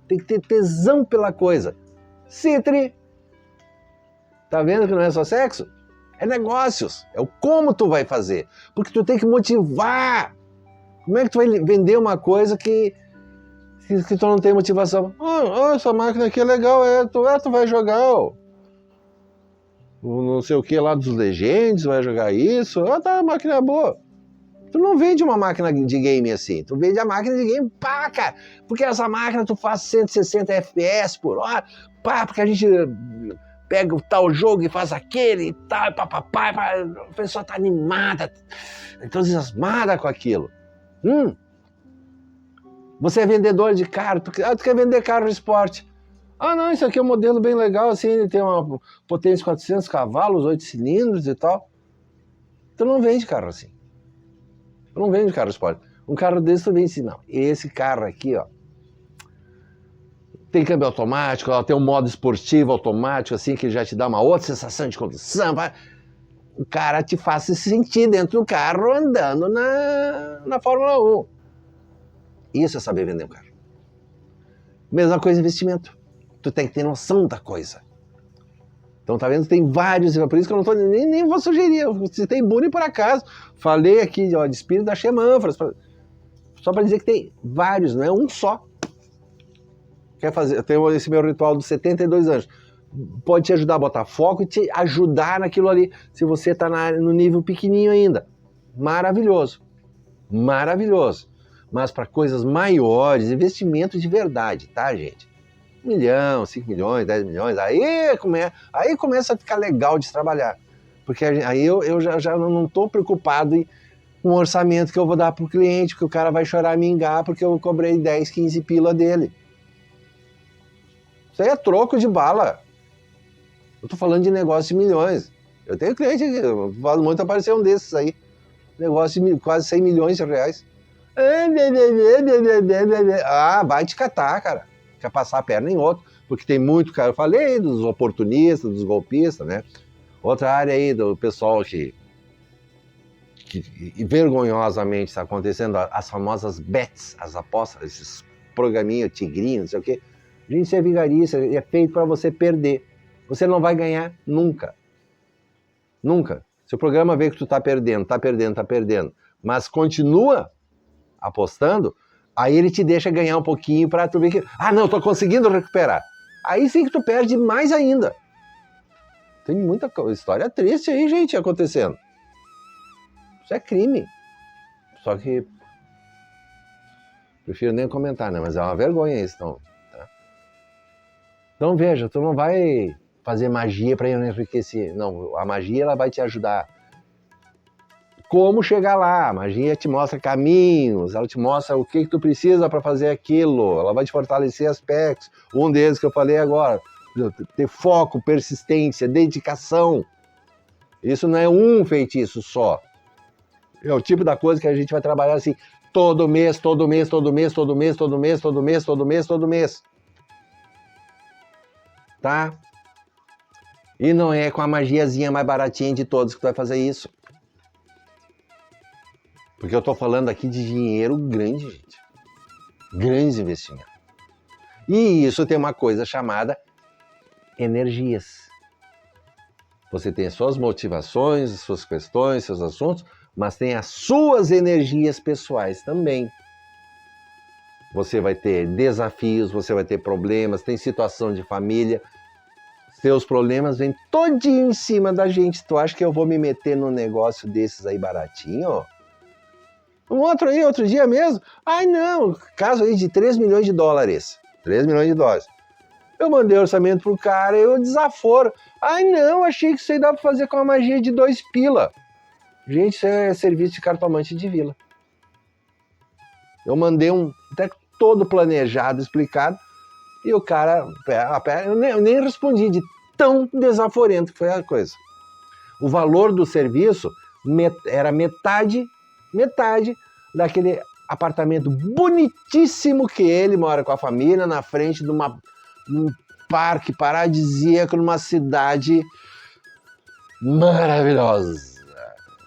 Speaker 1: Tem que ter tesão pela coisa. Citri. Tá vendo que não é só sexo? É negócios. É o como tu vai fazer. Porque tu tem que motivar. Como é que tu vai vender uma coisa que tu não tem motivação? Essa máquina aqui é legal. Tu vai jogar não sei o que lá dos Legends, vai jogar isso. Tá, a máquina é boa. Tu não vende uma máquina de game assim. Tu vende a máquina de game, pá, cara. Porque essa máquina tu faz 160 FPS por hora. Pá, porque a gente pega o tal jogo e faz aquele e tal, papapá. A pessoa tá animada, entusiasmada com aquilo. Você é vendedor de carro, tu quer vender carro de esporte. Não, isso aqui é um modelo bem legal, assim, ele tem uma potência de 400 cavalos, 8 cilindros e tal. Tu não vende carro assim. Tu não vende carro de esporte. Um carro desse tu vende assim, não. Esse carro aqui, ó, tem câmbio automático, ó, tem um modo esportivo automático, assim, que já te dá uma outra sensação de condução. O cara te faz se sentir dentro do carro andando na Fórmula 1. Isso é saber vender um carro. Mesma coisa investimento. Tu tem que ter noção da coisa. Então, tá vendo? Tem vários, por isso que eu não tô, nem vou sugerir. Eu citei Buni por acaso. Falei aqui, ó, de espírito da Xemântras. Só para dizer que tem vários, não é um só. quer fazer, eu tenho esse meu ritual dos 72 anos. Pode te ajudar a botar foco e te ajudar naquilo ali, se você está no nível pequenininho ainda. Maravilhoso. Maravilhoso. Mas para coisas maiores, investimento de verdade, tá, gente? 1 milhão, 5 milhões, 10 milhões, aí começa a ficar legal de trabalhar. Porque aí eu já não estou preocupado com o orçamento que eu vou dar para o cliente, porque o cara vai chorar mingar porque eu cobrei 10, 15 pila dele. Isso aí é troco de bala. Eu tô falando de negócio de milhões. Eu tenho cliente aqui, eu falo muito, apareceu um desses aí. Negócio de quase 100 milhões de reais. Ah, vai te catar, cara. Quer passar a perna em outro. Porque tem muito, cara, eu falei dos oportunistas, dos golpistas, né? Outra área aí do pessoal que vergonhosamente está acontecendo, as famosas bets, as apostas, esses programinhos, tigrinhos, não sei o quê. Gente, isso é vigarista, é feito para você perder. Você não vai ganhar nunca. Nunca. Se o programa vê que tu tá perdendo, mas continua apostando, aí ele te deixa ganhar um pouquinho para tu ver que, não, tô conseguindo recuperar. Aí sim que tu perde mais ainda. Tem muita história triste aí, gente, acontecendo. Isso é crime. Só que prefiro nem comentar, né? Mas é uma vergonha isso, então. Tá? Então veja, tu não vai fazer magia para enriquecer. Não, a magia ela vai te ajudar. Como chegar lá? A magia te mostra caminhos, ela te mostra o que tu precisa para fazer aquilo, ela vai te fortalecer aspectos. Um deles que eu falei agora, ter foco, persistência, dedicação. Isso não é um feitiço só. É o tipo da coisa que a gente vai trabalhar assim, todo mês. Tá? E não é com a magiazinha mais baratinha de todos que tu vai fazer isso. Porque eu tô falando aqui de dinheiro grande, gente. Grandes investimentos. E isso tem uma coisa chamada energias. Você tem as suas motivações, as suas questões, seus assuntos, mas tem as suas energias pessoais também. Você vai ter desafios, você vai ter problemas, tem situação de família. Seus problemas vêm todinho em cima da gente. Tu acha que eu vou me meter num negócio desses aí baratinho? Outro dia mesmo. Não, caso aí de 3 milhões de dólares. 3 milhões de dólares. Eu mandei orçamento pro cara e eu desaforo. Não, achei que isso aí dá pra fazer com a magia de 2 pila. Gente, isso é serviço de cartomante de vila. Eu mandei até todo planejado, explicado, e o cara, eu nem respondi de tão desaforento que foi a coisa. O valor do serviço era metade daquele apartamento bonitíssimo que ele mora com a família, na frente de um parque paradisíaco, numa cidade maravilhosa.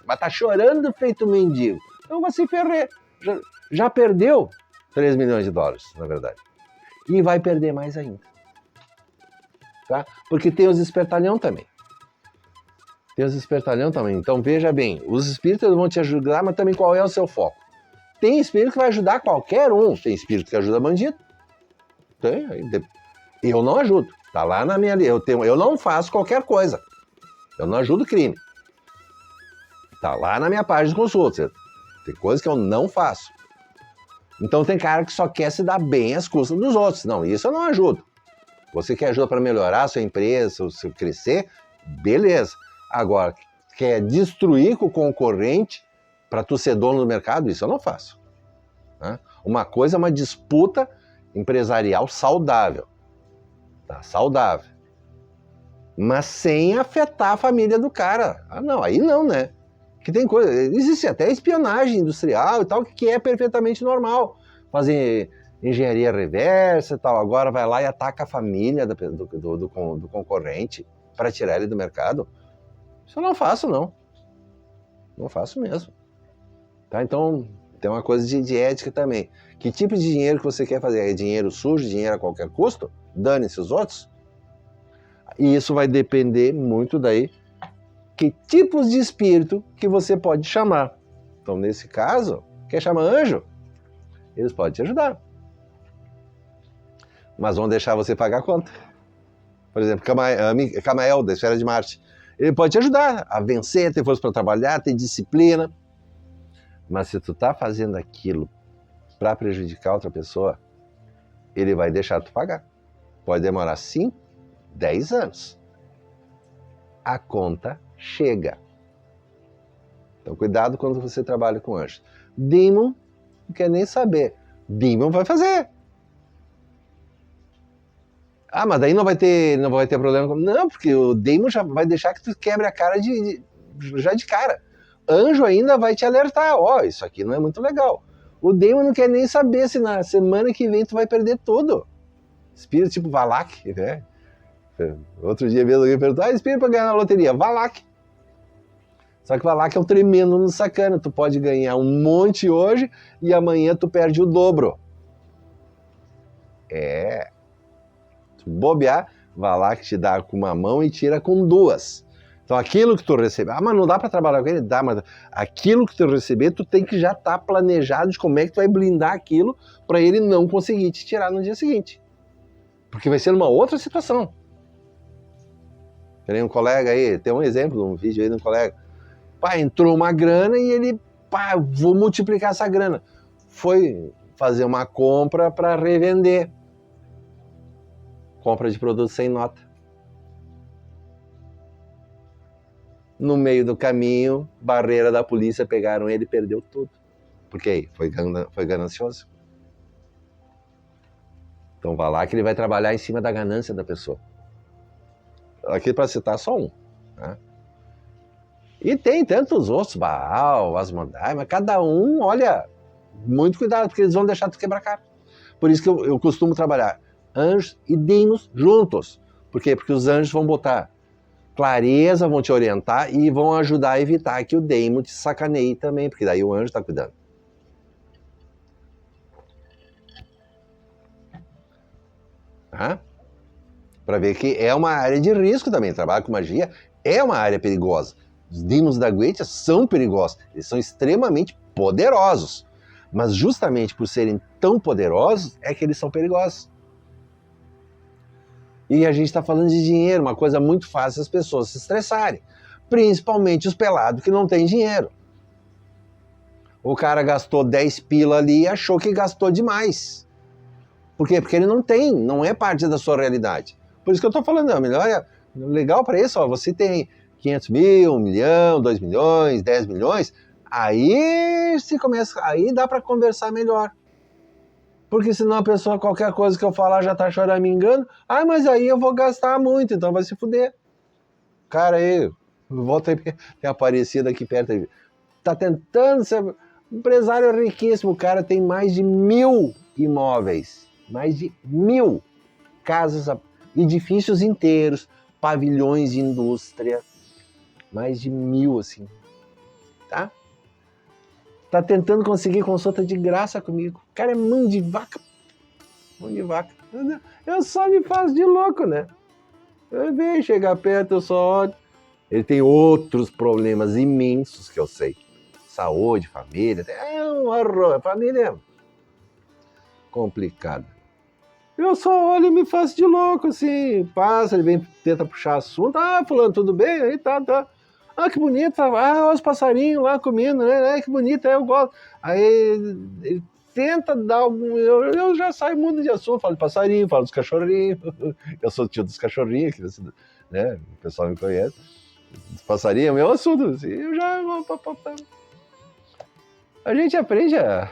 Speaker 1: Mas tá chorando feito um mendigo. Então vai se ferrer. Já perdeu 3 milhões de dólares, na verdade. E vai perder mais ainda. Tá? Porque tem os espertalhão também. Então veja bem, os espíritos vão te ajudar, mas também qual é o seu foco? Tem espírito que vai ajudar qualquer um. Tem espírito que ajuda bandido. Tem. Eu não ajudo. Tá lá na minha lista. Eu não faço qualquer coisa. Eu não ajudo crime. Tá lá na minha página de consulta. Tem coisa que eu não faço. Então tem cara que só quer se dar bem às custas dos outros. Não, isso eu não ajudo. Você quer ajuda para melhorar a sua empresa, o seu crescer? Beleza. Agora, quer destruir com o concorrente para tu ser dono do mercado? Isso eu não faço. Né? Uma coisa é uma disputa empresarial saudável. Tá? Saudável. Mas sem afetar a família do cara. Não, aí não, né? Que tem coisa, existe até espionagem industrial e tal, que é perfeitamente normal. Fazer engenharia reversa e tal, agora vai lá e ataca a família do concorrente para tirar ele do mercado. Isso eu não faço, não. Não faço mesmo. Tá? Então, tem uma coisa de ética também. Que tipo de dinheiro que você quer fazer? É dinheiro sujo, dinheiro a qualquer custo? Dane-se os outros? E isso vai depender muito daí que tipos de espírito que você pode chamar. Então, nesse caso, quer chamar anjo? Eles podem te ajudar. mas vão deixar você pagar a conta. Por exemplo, Camael, da Esfera de Marte. Ele pode te ajudar a vencer, ter força para trabalhar, ter disciplina. Mas se tu tá fazendo aquilo para prejudicar outra pessoa, ele vai deixar tu pagar. Pode demorar 5, 10 anos. A conta chega. Então cuidado quando você trabalha com anjos. Demon não quer nem saber. Demon vai fazer. Ah, mas daí não vai ter problema. Não, porque o Demon já vai deixar que tu quebre a cara já de cara. Anjo ainda vai te alertar. Ó, isso aqui não é muito legal. O Demon não quer nem saber se na semana que vem tu vai perder tudo. Espírito tipo Valak, né? Outro dia mesmo alguém perguntou, espírito para ganhar na loteria. Valak. Só que Valak é um tremendo no sacana. Tu pode ganhar um monte hoje e amanhã tu perde o dobro. Tu bobear, Valak te dá com uma mão e tira com duas. Então aquilo que tu receber, mas não dá para trabalhar com ele? Dá, mas aquilo que tu receber, tu tem que já estar planejado de como é que tu vai blindar aquilo para ele não conseguir te tirar no dia seguinte. Porque vai ser uma outra situação. Tem um colega aí, tem um exemplo, um vídeo aí de um colega. Pá, entrou uma grana e ele, pá, vou multiplicar essa grana. Foi fazer uma compra para revender. Compra de produto sem nota. No meio do caminho, barreira da polícia, pegaram ele e perdeu tudo. Por quê? Foi ganancioso. Então vai lá que ele vai trabalhar em cima da ganância da pessoa. Aqui para citar só um. Né? E tem tantos outros, Baal, Asmodai, mas cada um, olha, muito cuidado, porque eles vão deixar tu quebrar a cara. Por isso que eu costumo trabalhar anjos e demônios juntos. Por quê? Porque os anjos vão botar clareza, vão te orientar e vão ajudar a evitar que o demônio te sacaneie também, porque daí o anjo está cuidando. Tá? Para ver que é uma área de risco também. Trabalhar com magia é uma área perigosa. Os demônios da Goetia são perigosos. Eles são extremamente poderosos. Mas justamente por serem tão poderosos é que eles são perigosos. E a gente está falando de dinheiro, uma coisa muito fácil as pessoas se estressarem. Principalmente os pelados que não têm dinheiro. O cara gastou 10 pila ali e achou que gastou demais. Por quê? Porque ele não tem, não é parte da sua realidade. Por isso que eu estou falando, olha, legal para isso, ó, você tem 500 mil, 1 milhão, 2 milhões, 10 milhões, aí dá para conversar melhor. Porque senão a pessoa, qualquer coisa que eu falar já tá choramingando, mas aí eu vou gastar muito, então vai se fuder. Cara aí, volta aí, tem Aparecido aqui perto aí. Tá tentando ser empresário riquíssimo, o cara tem mais de 1.000 imóveis, mais de 1.000 casas, edifícios inteiros, pavilhões de indústria, mais de 1.000 assim, tá? Tá tentando conseguir consulta de graça comigo. O cara é mão de vaca. Mão de vaca. Eu só me faço de louco, né? Eu venho chegar perto, eu só olho. Ele tem outros problemas imensos que eu sei. Saúde, família. É um horror. Família é complicada. Eu só olho e me faço de louco, assim. Passa, ele vem, tenta puxar assunto. Fulano, tudo bem? Aí tá. Que bonito, olha os passarinhos lá comendo, né? Que bonito, eu gosto. Aí ele tenta dar algum... Eu já saio muito de assunto, falo de passarinho, falo dos cachorrinhos. Eu sou tio dos cachorrinhos, que né? O pessoal me conhece. Dos passarinhos é meu assunto, assim, eu já... A gente aprende a...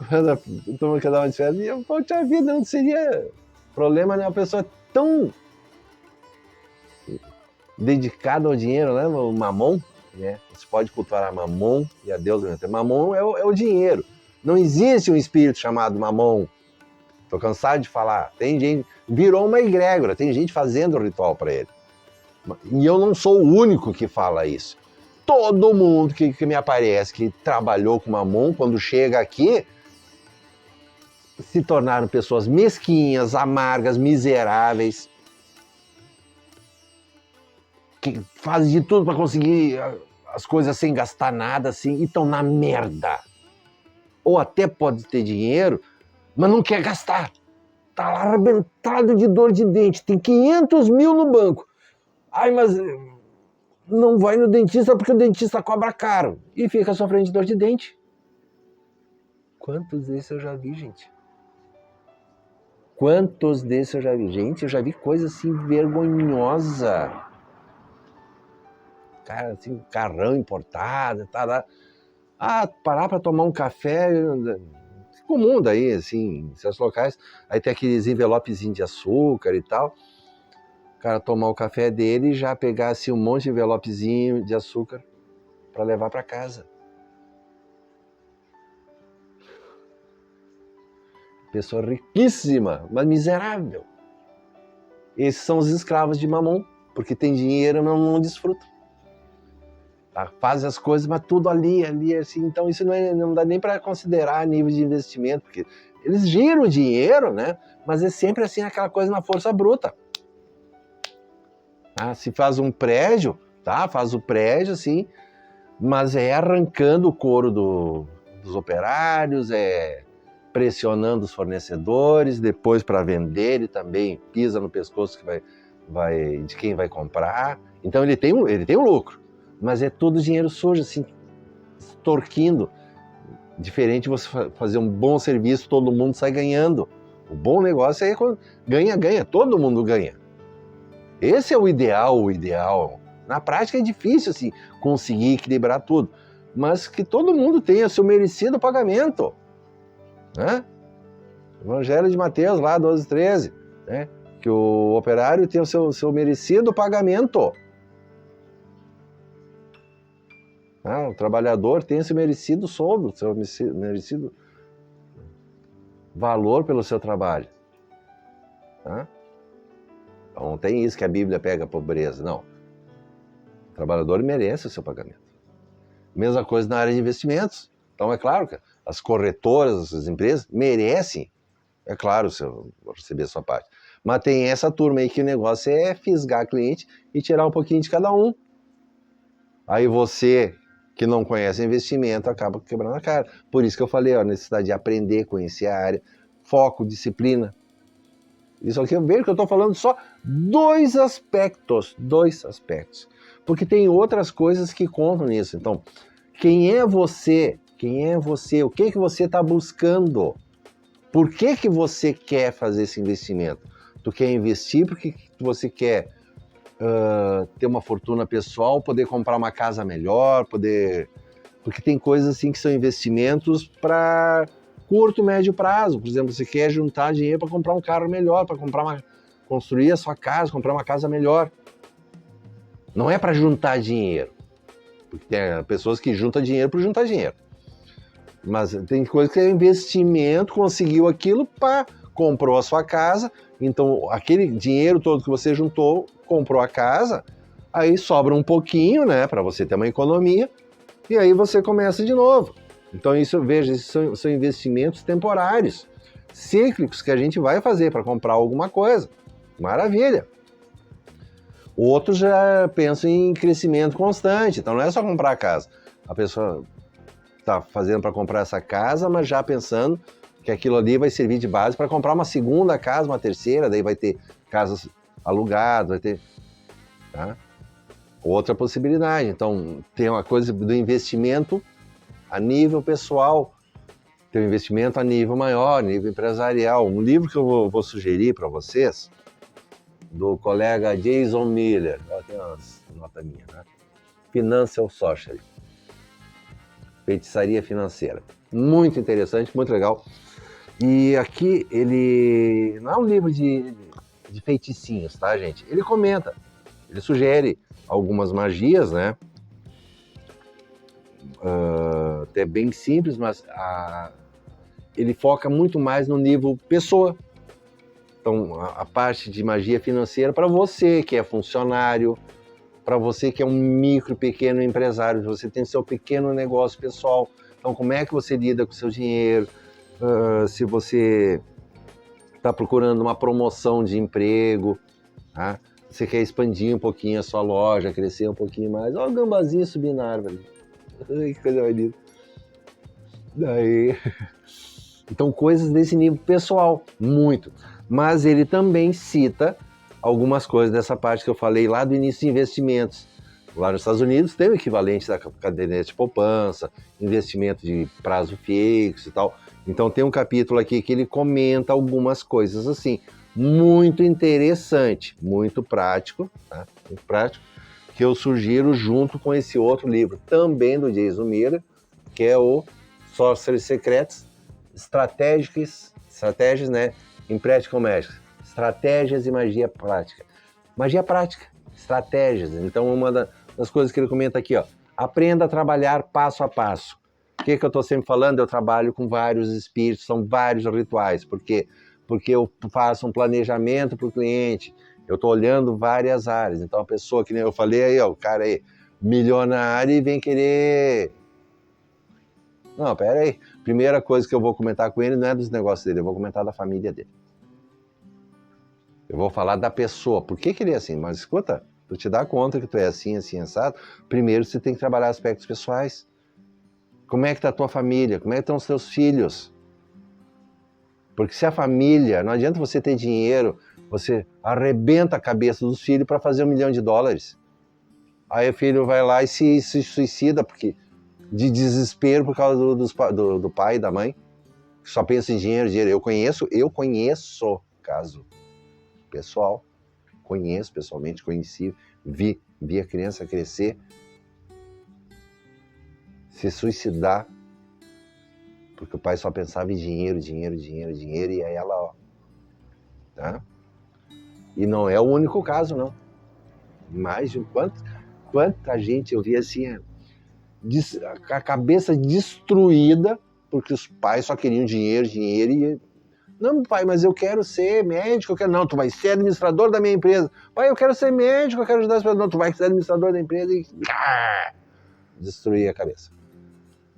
Speaker 1: Quando a turma quer dar uma diferença, poxa vida, não seria problema, né? Uma pessoa tão... dedicado ao dinheiro, né? O mamon, né? Você pode cultuar mamon e a Deus. Mamon é o dinheiro. Não existe um espírito chamado mamon. Tô cansado de falar. Tem gente, virou uma egrégora, tem gente fazendo o ritual para ele. E eu não sou o único que fala isso. Todo mundo que me aparece, que trabalhou com mamon, quando chega aqui, se tornaram pessoas mesquinhas, amargas, miseráveis, que fazem de tudo para conseguir as coisas sem gastar nada, assim, e estão na merda. Ou até pode ter dinheiro, mas não quer gastar. tá lá arrebentado de dor de dente, tem 500 mil no banco. Ai, mas não vai no dentista porque o dentista cobra caro. E fica sofrendo de dor de dente. Quantos desses eu já vi, gente? Quantos desses eu já vi? Gente, eu já vi coisa assim vergonhosa. Cara, assim, carrão importado, tá. Parar para tomar um café, comum daí, assim, em certos locais. Aí tem aqueles envelopezinhos de açúcar e tal. O cara tomar o café dele e já pegar assim, um monte de envelopezinho de açúcar para levar para casa. Pessoa riquíssima, mas miserável. Esses são os escravos de Mamon, porque tem dinheiro, mas não desfrutam. Tá? Faz as coisas, mas tudo ali, assim. Então isso não dá nem para considerar nível de investimento, porque eles giram o dinheiro, né? Mas é sempre assim, aquela coisa na força bruta. Se faz um prédio, tá? Faz o prédio, assim, mas é arrancando o couro dos operários, pressionando os fornecedores, depois para vender, ele também pisa no pescoço de quem vai comprar. Então ele tem um lucro, mas é tudo dinheiro sujo, assim, extorquindo. Diferente de você fazer um bom serviço, todo mundo sai ganhando. O bom negócio é quando ganha, todo mundo ganha. Esse é o ideal. Na prática é difícil assim, conseguir equilibrar tudo, mas que todo mundo tenha seu merecido pagamento. Né? Evangelho de Mateus, lá 12:13, né? Que o operário tem o seu merecido pagamento. O trabalhador tem o seu merecido soldo, seu merecido valor pelo seu trabalho. Tá? Então não tem isso que a Bíblia pega a pobreza, não. O trabalhador merece o seu pagamento. Mesma coisa na área de investimentos. Então é claro que as corretoras, as empresas merecem, é claro, receber a sua parte. Mas tem essa turma aí que o negócio é fisgar cliente e tirar um pouquinho de cada um. Aí você, que não conhece investimento, acaba quebrando a cara. Por isso que eu falei, a necessidade de aprender, conhecer a área, foco, disciplina. Isso aqui, eu vejo que eu estou falando só dois aspectos. Porque tem outras coisas que contam nisso. Então, quem é você? O que você está buscando? Por que você quer fazer esse investimento? Tu quer investir porque você quer ter uma fortuna pessoal, poder comprar uma casa melhor, porque tem coisas assim que são investimentos para curto e médio prazo. Por exemplo, você quer juntar dinheiro para comprar um carro melhor, para construir a sua casa, comprar uma casa melhor. Não é para juntar dinheiro. Porque tem pessoas que juntam dinheiro por juntar dinheiro. Mas tem coisa que é investimento, conseguiu aquilo, comprou a sua casa, então aquele dinheiro todo que você juntou, comprou a casa, aí sobra um pouquinho, né, para você ter uma economia, e aí você começa de novo. Então esses são investimentos temporários, cíclicos que a gente vai fazer para comprar alguma coisa. Maravilha! Outros já pensam em crescimento constante, então não é só comprar a casa. A pessoa está fazendo para comprar essa casa, mas já pensando que aquilo ali vai servir de base para comprar uma segunda casa, uma terceira, daí vai ter casas alugadas, vai ter... Tá? Outra possibilidade. Então, tem uma coisa do investimento a nível pessoal, tem um investimento a nível maior, nível empresarial. Um livro que eu vou sugerir para vocês, do colega Jason Miller, tem umas notas minhas, né? Financial Sorcery. Feitiçaria financeira. Muito interessante, muito legal. E aqui ele não é um livro de feiticinhos, tá, gente? Ele comenta, ele sugere algumas magias, né? Até bem simples, mas ele foca muito mais no nível pessoa. Então, a parte de magia financeira para você que é funcionário, para você que é um micro, pequeno empresário, você tem seu pequeno negócio pessoal. Então, como é que você lida com o seu dinheiro? Se você está procurando uma promoção de emprego, tá? Você quer expandir um pouquinho a sua loja, crescer um pouquinho mais. Olha o gambazinho subindo na árvore. Que coisa mais linda. Daí... Então, coisas desse nível pessoal, muito. Mas ele também cita algumas coisas dessa parte que eu falei lá do início de investimentos. Lá nos Estados Unidos tem o equivalente da caderneta de poupança, investimento de prazo fixo e tal. Então tem um capítulo aqui que ele comenta algumas coisas assim, muito interessante, muito prático, tá? Muito prático, que eu sugiro junto com esse outro livro, também do Jason Miller, que é o Sorcery Secrets, Estratégias, né, em Practical Magic, estratégias e magia prática. Magia prática, estratégias. Então uma das coisas que ele comenta aqui, ó, aprenda a trabalhar passo a passo. O que eu estou sempre falando? Eu trabalho com vários espíritos, são vários rituais, porque eu faço um planejamento para o cliente, eu estou olhando várias áreas. Então a pessoa, que nem eu falei aí, ó, o cara aí, milionário e vem querer... Não, pera aí. Primeira coisa que eu vou comentar com ele não é dos negócios dele, eu vou comentar da família dele. Eu vou falar da pessoa, por que ele é assim? Mas escuta, tu te dá conta que tu é assim, assim, assado, primeiro você tem que trabalhar aspectos pessoais. Como é que tá a tua família? Como é que estão os teus filhos? Porque se a família, não adianta você ter dinheiro, você arrebenta a cabeça dos filhos para fazer $1 milhão. Aí o filho vai lá e se suicida porque de desespero por causa do pai e da mãe, que só pensa em dinheiro, dinheiro. Eu conheço caso pessoal, conheço pessoalmente, conheci, vi a criança crescer, se suicidar, porque o pai só pensava em dinheiro, e aí ela, ó, tá? E não é o único caso, não. Mais de quanta gente eu vi assim, a cabeça destruída, porque os pais só queriam dinheiro, e... Não, pai, mas eu quero ser médico, Não, tu vai ser administrador da minha empresa. Pai, eu quero ser médico, eu quero ajudar as pessoas. Não, tu vai ser administrador da empresa e... destruir a cabeça.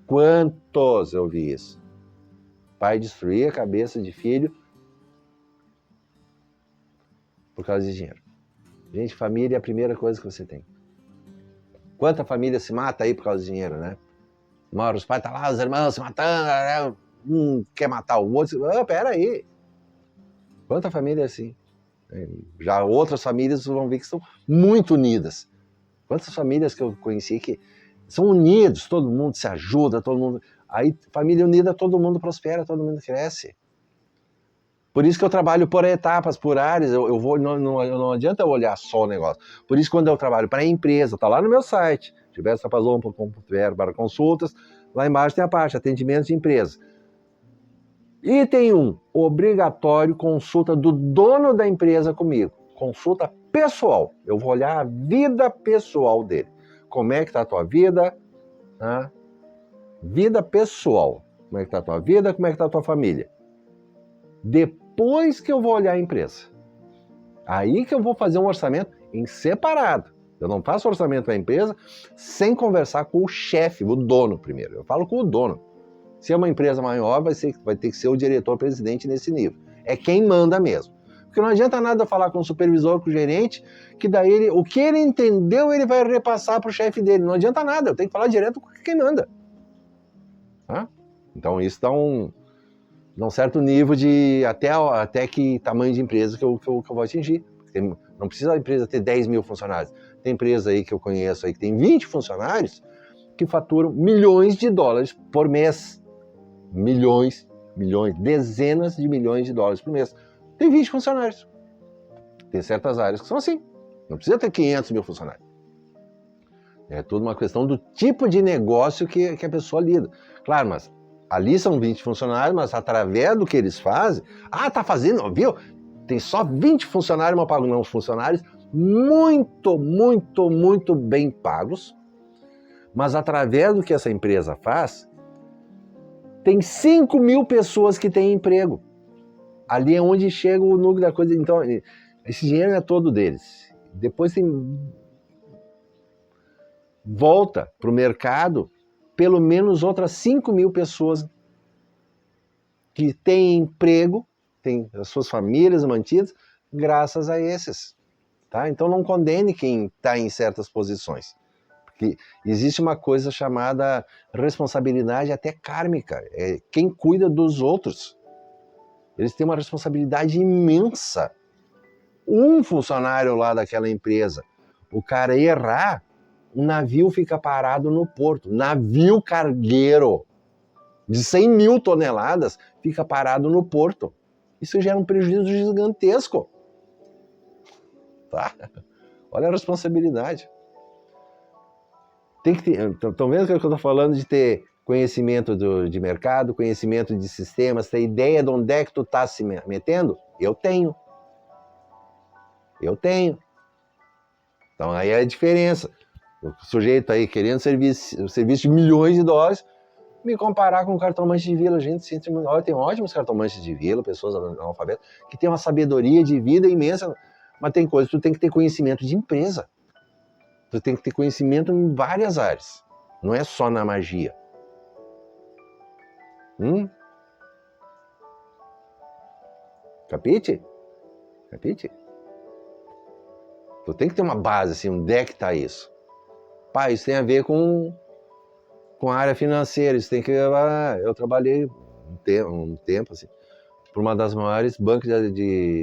Speaker 1: Quantos eu vi isso? Pai destruir a cabeça de filho por causa de dinheiro. Gente, família é a primeira coisa que você tem. Quanta família se mata aí por causa de dinheiro, né? Os pais estão lá, os irmãos se matando, um quer matar o outro. Pera aí. Quanta família é assim? Já outras famílias vão ver que são muito unidas. Quantas famílias que eu conheci que são unidos, todo mundo se ajuda, todo mundo... Aí, família unida, todo mundo prospera, todo mundo cresce. Por isso que eu trabalho por etapas, por áreas, não adianta eu olhar só o negócio. Por isso, quando eu trabalho para a empresa, está lá no meu site, gilbertopazon.com.br/consultas, lá embaixo tem a parte, atendimento de empresa. Item 1, obrigatório consulta do dono da empresa comigo. Consulta pessoal. Eu vou olhar a vida pessoal dele. Como é que está a tua vida? Vida pessoal. Como é que está a tua vida? Como é que está a tua família? Depois que eu vou olhar a empresa. Aí que eu vou fazer um orçamento em separado. Eu não faço orçamento para a empresa sem conversar com o chefe, o dono primeiro. Eu falo com o dono. Se é uma empresa maior, vai ter que ser o diretor-presidente nesse nível. É quem manda mesmo. Porque não adianta nada falar com o supervisor, com o gerente, que daí o que ele entendeu, ele vai repassar para o chefe dele. Não adianta nada, eu tenho que falar direto com quem manda. Então isso dá um certo nível de até que tamanho de empresa que eu vou atingir. Não precisa a empresa ter 10 mil funcionários. Tem empresa aí que eu conheço aí que tem 20 funcionários que faturam $milhões por mês. Milhões, dezenas de milhões de dólares por mês. Tem 20 funcionários. Tem certas áreas que são assim. Não precisa ter 500 mil funcionários. É tudo uma questão do tipo de negócio que a pessoa lida. Claro, mas ali são 20 funcionários, mas através do que eles fazem... tá fazendo, viu? Tem só 20 funcionários, mas pagam não funcionários muito, muito, muito bem pagos. Mas através do que essa empresa faz... Tem 5 mil pessoas que têm emprego. Ali é onde chega o núcleo da coisa. Então, esse dinheiro é todo deles. Depois volta para o mercado pelo menos outras 5 mil pessoas que têm emprego, têm as suas famílias mantidas, graças a esses. Tá? Então não condene quem está em certas posições. Porque existe uma coisa chamada responsabilidade até kármica, é quem cuida dos outros. Eles têm uma responsabilidade imensa. Um funcionário lá daquela empresa, o cara errar, o navio fica parado no porto. Navio cargueiro de 100 mil toneladas fica parado no porto. Isso gera um prejuízo gigantesco. Tá? Olha a responsabilidade. Tem que ter, estão vendo que eu estou falando de ter conhecimento de mercado, conhecimento de sistemas, ter ideia de onde é que tu está se metendo? Eu tenho. Então aí é a diferença. O sujeito aí querendo serviço de milhões de dólares, me comparar com o cartomante de vila. Gente, tem ótimos cartomantes de vila, pessoas analfabetas, que têm uma sabedoria de vida imensa, mas tem coisas que tu tem que ter conhecimento de empresa. Tu tem que ter conhecimento em várias áreas. Não é só na magia. Capite? Tu tem que ter uma base, assim, onde é que tá isso? Pá, isso tem a ver com a área financeira. Isso tem que... eu trabalhei um tempo, assim, por uma das maiores bancos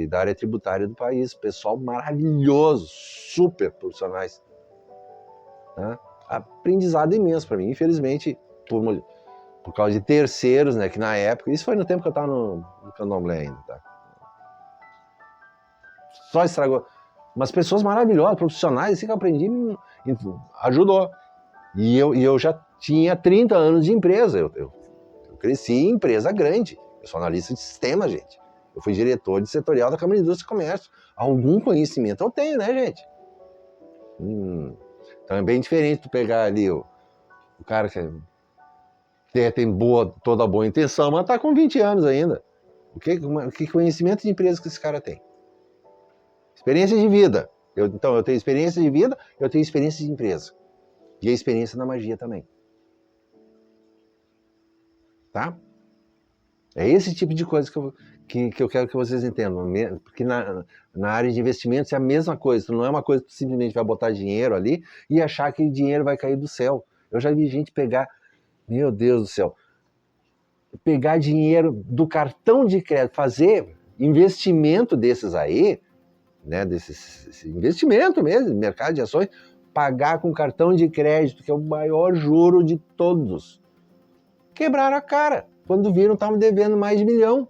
Speaker 1: da área tributária do país. Pessoal maravilhoso, super profissionais. Né? Aprendizado imenso para mim. Infelizmente, por causa de terceiros, né, que na época... Isso foi no tempo que eu estava no Candomblé ainda, tá? Só estragou. Mas pessoas maravilhosas, profissionais, assim que eu aprendi, ajudou. E eu já tinha 30 anos de empresa. Eu cresci em empresa grande. Eu sou analista de sistema, gente. Eu fui diretor de setorial da Câmara de Indústria e Comércio. Algum conhecimento eu tenho, né, gente? Então é bem diferente tu pegar ali o cara que tem toda boa intenção, mas tá com 20 anos ainda. Que conhecimento de empresa que esse cara tem? Experiência de vida. Então, eu tenho experiência de vida, eu tenho experiência de empresa. E a experiência na magia também. Tá? É esse tipo de coisa que eu quero que vocês entendam. Porque na área de investimentos é a mesma coisa. Não é uma coisa que tu simplesmente vai botar dinheiro ali e achar que o dinheiro vai cair do céu. Eu já vi gente pegar, meu Deus do céu, pegar dinheiro do cartão de crédito, fazer investimento desses aí, né, desse investimento mesmo, mercado de ações, pagar com cartão de crédito, que é o maior juro de todos. Quebraram a cara. Quando viram, estavam devendo mais de 1 milhão.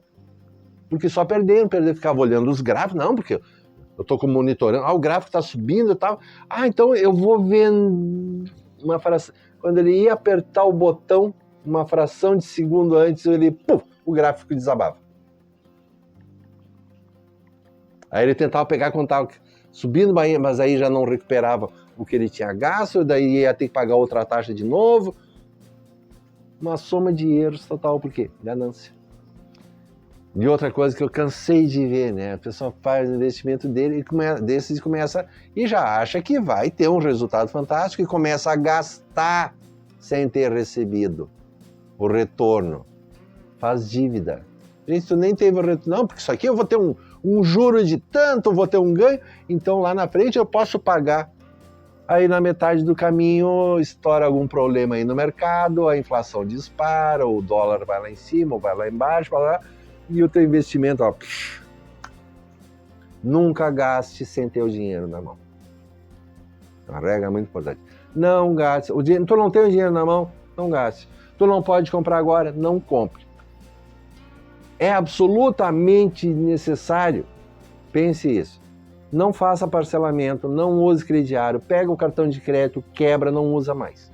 Speaker 1: Porque só perderam, ficavam olhando os gráficos. Não, porque eu estou monitorando. O gráfico está subindo e tal. Então eu vou ver uma fração. Quando ele ia apertar o botão, uma fração de segundo antes, o gráfico desabava. Aí ele tentava pegar quando estava subindo, mas aí já não recuperava o que ele tinha gasto, daí ia ter que pagar outra taxa de novo. Uma soma de erros total, por quê? Ganância. E outra coisa que eu cansei de ver, né? A pessoa faz o investimento dele e começa e já acha que vai ter um resultado fantástico e começa a gastar sem ter recebido o retorno. Faz dívida. Gente, tu nem teve o retorno. Não, porque isso aqui eu vou ter um juro de tanto, vou ter um ganho, então lá na frente eu posso pagar. Aí na metade do caminho estoura algum problema aí no mercado, a inflação dispara, o dólar vai lá em cima, ou vai lá embaixo, vai lá, e o teu investimento, nunca gaste sem ter o dinheiro na mão. Uma regra muito importante. Não gaste. Tu não tem o dinheiro na mão, não gaste. Tu não pode comprar agora, não compre. É absolutamente necessário, pense isso. Não faça parcelamento, não use crediário, pega o cartão de crédito, quebra, não usa mais.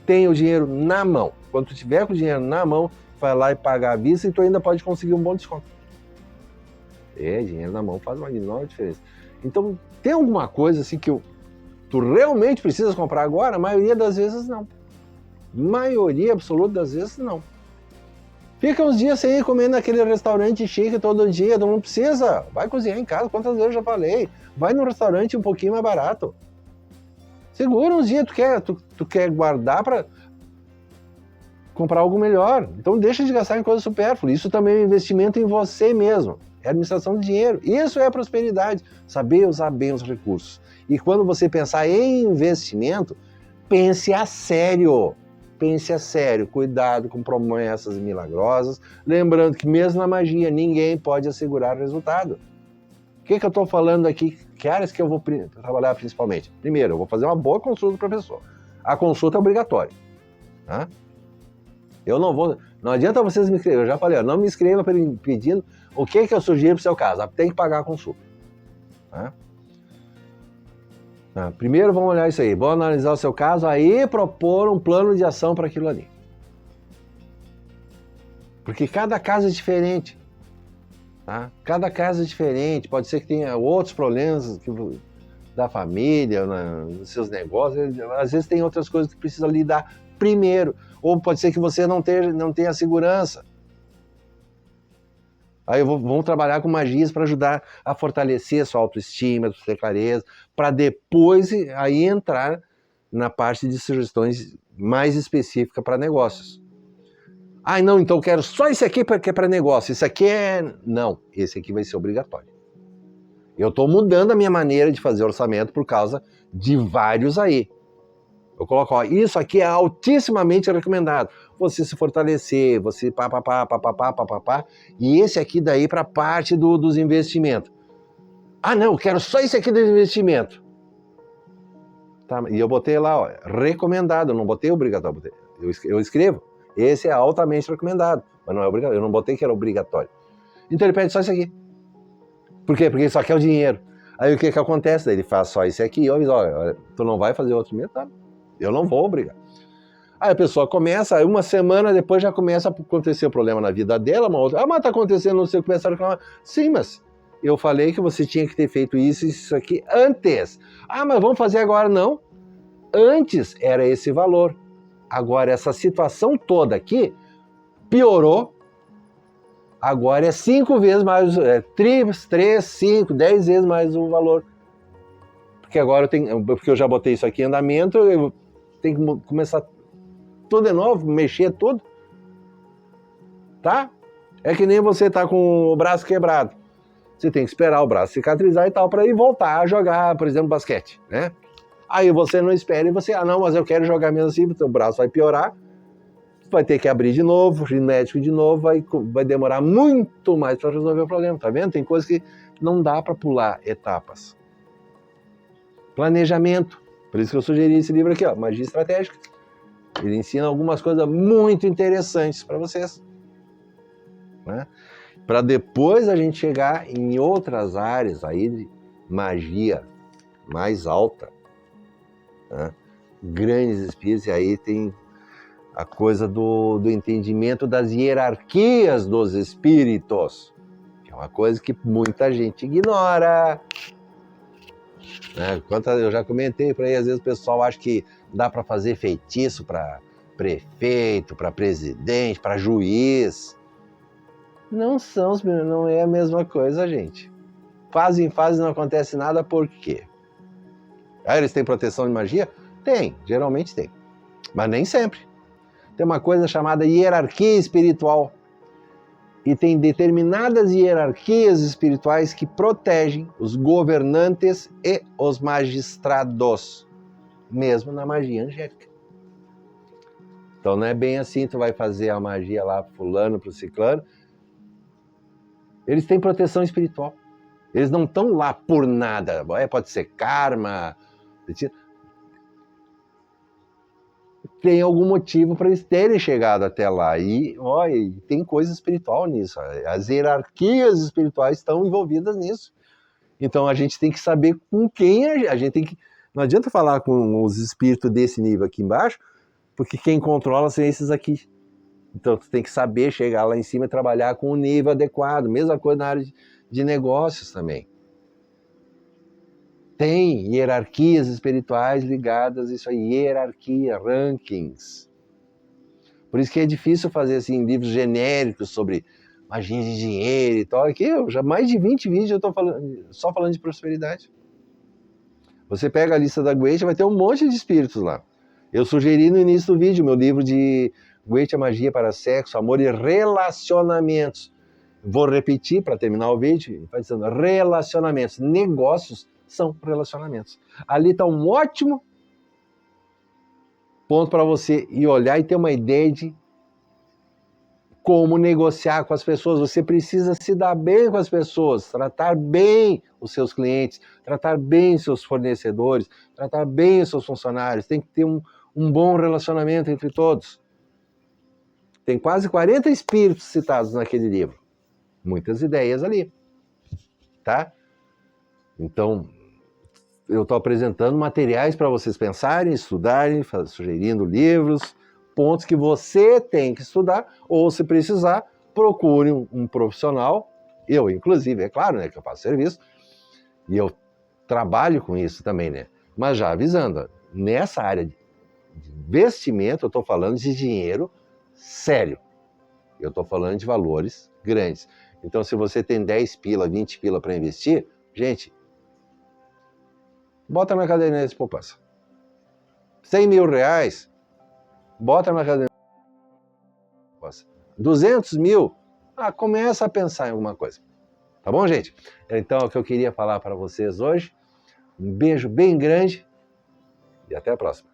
Speaker 1: Tenha o dinheiro na mão. Quando tu tiver com o dinheiro na mão, vai lá e paga à vista e tu ainda pode conseguir um bom desconto. Dinheiro na mão faz uma enorme diferença. Então, tem alguma coisa assim que tu realmente precisas comprar agora? A maioria das vezes não. Maioria absoluta das vezes não. Fica uns dias sem ir comer naquele restaurante chique todo dia, não precisa. Vai cozinhar em casa, quantas vezes eu já falei. Vai num restaurante um pouquinho mais barato. Segura uns dias, tu quer guardar para comprar algo melhor. Então deixa de gastar em coisas supérfluas. Isso também é um investimento em você mesmo. É administração de dinheiro. Isso é prosperidade. Saber usar bem os recursos. E quando você pensar em investimento, pense a sério. pense a sério, cuidado com promessas milagrosas, lembrando que mesmo na magia ninguém pode assegurar o resultado. O que eu estou falando aqui? Que áreas que eu vou trabalhar principalmente? Primeiro, eu vou fazer uma boa consulta para a pessoa. A consulta é obrigatória. Tá? Eu não vou... Não adianta vocês me inscreverem. Eu já falei, não me inscreva pedindo o que eu sugiro para o seu caso. Tem que pagar a consulta. Tá? Primeiro vamos olhar isso aí. Vou analisar o seu caso, aí propor um plano de ação para aquilo ali. Porque cada caso é diferente. Tá? Cada caso é diferente, pode ser que tenha outros problemas da família, nos seus negócios, às vezes tem outras coisas que precisa lidar primeiro, ou pode ser que você não tenha segurança. Aí vamos trabalhar com magias para ajudar a fortalecer a sua autoestima, ter clareza, para depois aí entrar na parte de sugestões mais específicas para negócios. Não, então eu quero só esse aqui porque é para negócio. Esse aqui Não, esse aqui vai ser obrigatório. Eu estou mudando a minha maneira de fazer orçamento por causa de vários aí. Eu coloco, isso aqui é altissimamente recomendado. Você se fortalecer, você papapá, e esse aqui daí para a parte dos investimentos. Não, eu quero só esse aqui do investimento. Tá, e eu botei lá, recomendado, eu não botei obrigatório, eu escrevo. Esse é altamente recomendado, mas não é obrigatório. Eu não botei que era obrigatório. Então ele pede só isso aqui. Por quê? Porque ele só quer o dinheiro. Aí o que acontece? Ele faz só isso aqui, olha, tu não vai fazer outro mesmo? Tá? Eu não vou obrigar. Aí a pessoa começa, uma semana depois já começa a acontecer um problema na vida dela, uma outra, mas tá acontecendo, não sei, começa a reclamar. Sim, mas eu falei que você tinha que ter feito isso aqui antes. Mas vamos fazer agora? Não. Antes era esse valor. Agora, essa situação toda aqui piorou. Agora é 5 vezes mais, 3, 5, 10 vezes mais o valor. Porque agora porque eu já botei isso aqui em andamento, eu tenho que começar tudo de novo, mexer tudo. Tá? É que nem você tá com o braço quebrado. Você tem que esperar o braço cicatrizar e tal, para ir voltar a jogar, por exemplo, basquete, né? Aí você não espera e você, não, mas eu quero jogar mesmo assim, o braço vai piorar, vai ter que abrir de novo, ir médico de novo, vai demorar muito mais para resolver o problema, tá vendo? Tem coisas que não dá para pular etapas. Planejamento, por isso que eu sugeri esse livro aqui, Magia Estratégica. Ele ensina algumas coisas muito interessantes para vocês, né? Para depois a gente chegar em outras áreas aí de magia mais alta, né? Grandes espíritos, e aí tem a coisa do entendimento das hierarquias dos espíritos, que é uma coisa que muita gente ignora, né? Eu já comentei por aí, às vezes o pessoal acha que dá para fazer feitiço para prefeito, para presidente, para juiz. Não é a mesma coisa, gente. Fase em fase não acontece nada, por quê? Eles têm proteção de magia? Tem, geralmente tem. Mas nem sempre. Tem uma coisa chamada hierarquia espiritual. E tem determinadas hierarquias espirituais que protegem os governantes e os magistrados, mesmo na magia angélica. Então não é bem assim, tu vai fazer a magia lá pro fulano, pro ciclano. Eles têm proteção espiritual. Eles não estão lá por nada. Pode ser karma. Tem algum motivo para eles terem chegado até lá. E tem coisa espiritual nisso. As hierarquias espirituais estão envolvidas nisso. Então a gente tem que saber com quem a gente tem que... Não adianta falar com os espíritos desse nível aqui embaixo, porque quem controla são esses aqui. Então tu tem que saber chegar lá em cima e trabalhar com o nível adequado. Mesma coisa na área de negócios também. Tem hierarquias espirituais ligadas a isso aí, hierarquia, rankings. Por isso que é difícil fazer assim, livros genéricos sobre magia de dinheiro e tal. Aqui, já mais de 20 vídeos eu estou só falando de prosperidade. Você pega a lista da Goetia, vai ter um monte de espíritos lá. Eu sugeri no início do vídeo, meu livro de Goetia Magia para Sexo, Amor e Relacionamentos. Vou repetir para terminar o vídeo, vai dizendo relacionamentos, negócios são relacionamentos. Ali está um ótimo ponto para você ir olhar e ter uma ideia de como negociar com as pessoas. Você precisa se dar bem com as pessoas, tratar bem os seus clientes, tratar bem os seus fornecedores, tratar bem os seus funcionários. Tem que ter um bom relacionamento entre todos. Tem quase 40 espíritos citados naquele livro. Muitas ideias ali. Tá? Então, eu estou apresentando materiais para vocês pensarem, estudarem, sugerindo livros, pontos que você tem que estudar, ou se precisar, procure um profissional, eu inclusive, é claro, né, que eu faço serviço, e eu trabalho com isso também, né? Mas já avisando, nessa área de investimento, eu estou falando de dinheiro sério. Eu estou falando de valores grandes. Então, se você tem 10 pila, 20 pila para investir, gente, bota na caderneta de poupança. 100 mil reais, bota na caderneta de poupança. 200 mil, começa a pensar em alguma coisa. Tá bom, gente? Então, é o que eu queria falar para vocês hoje. Um beijo bem grande e até a próxima.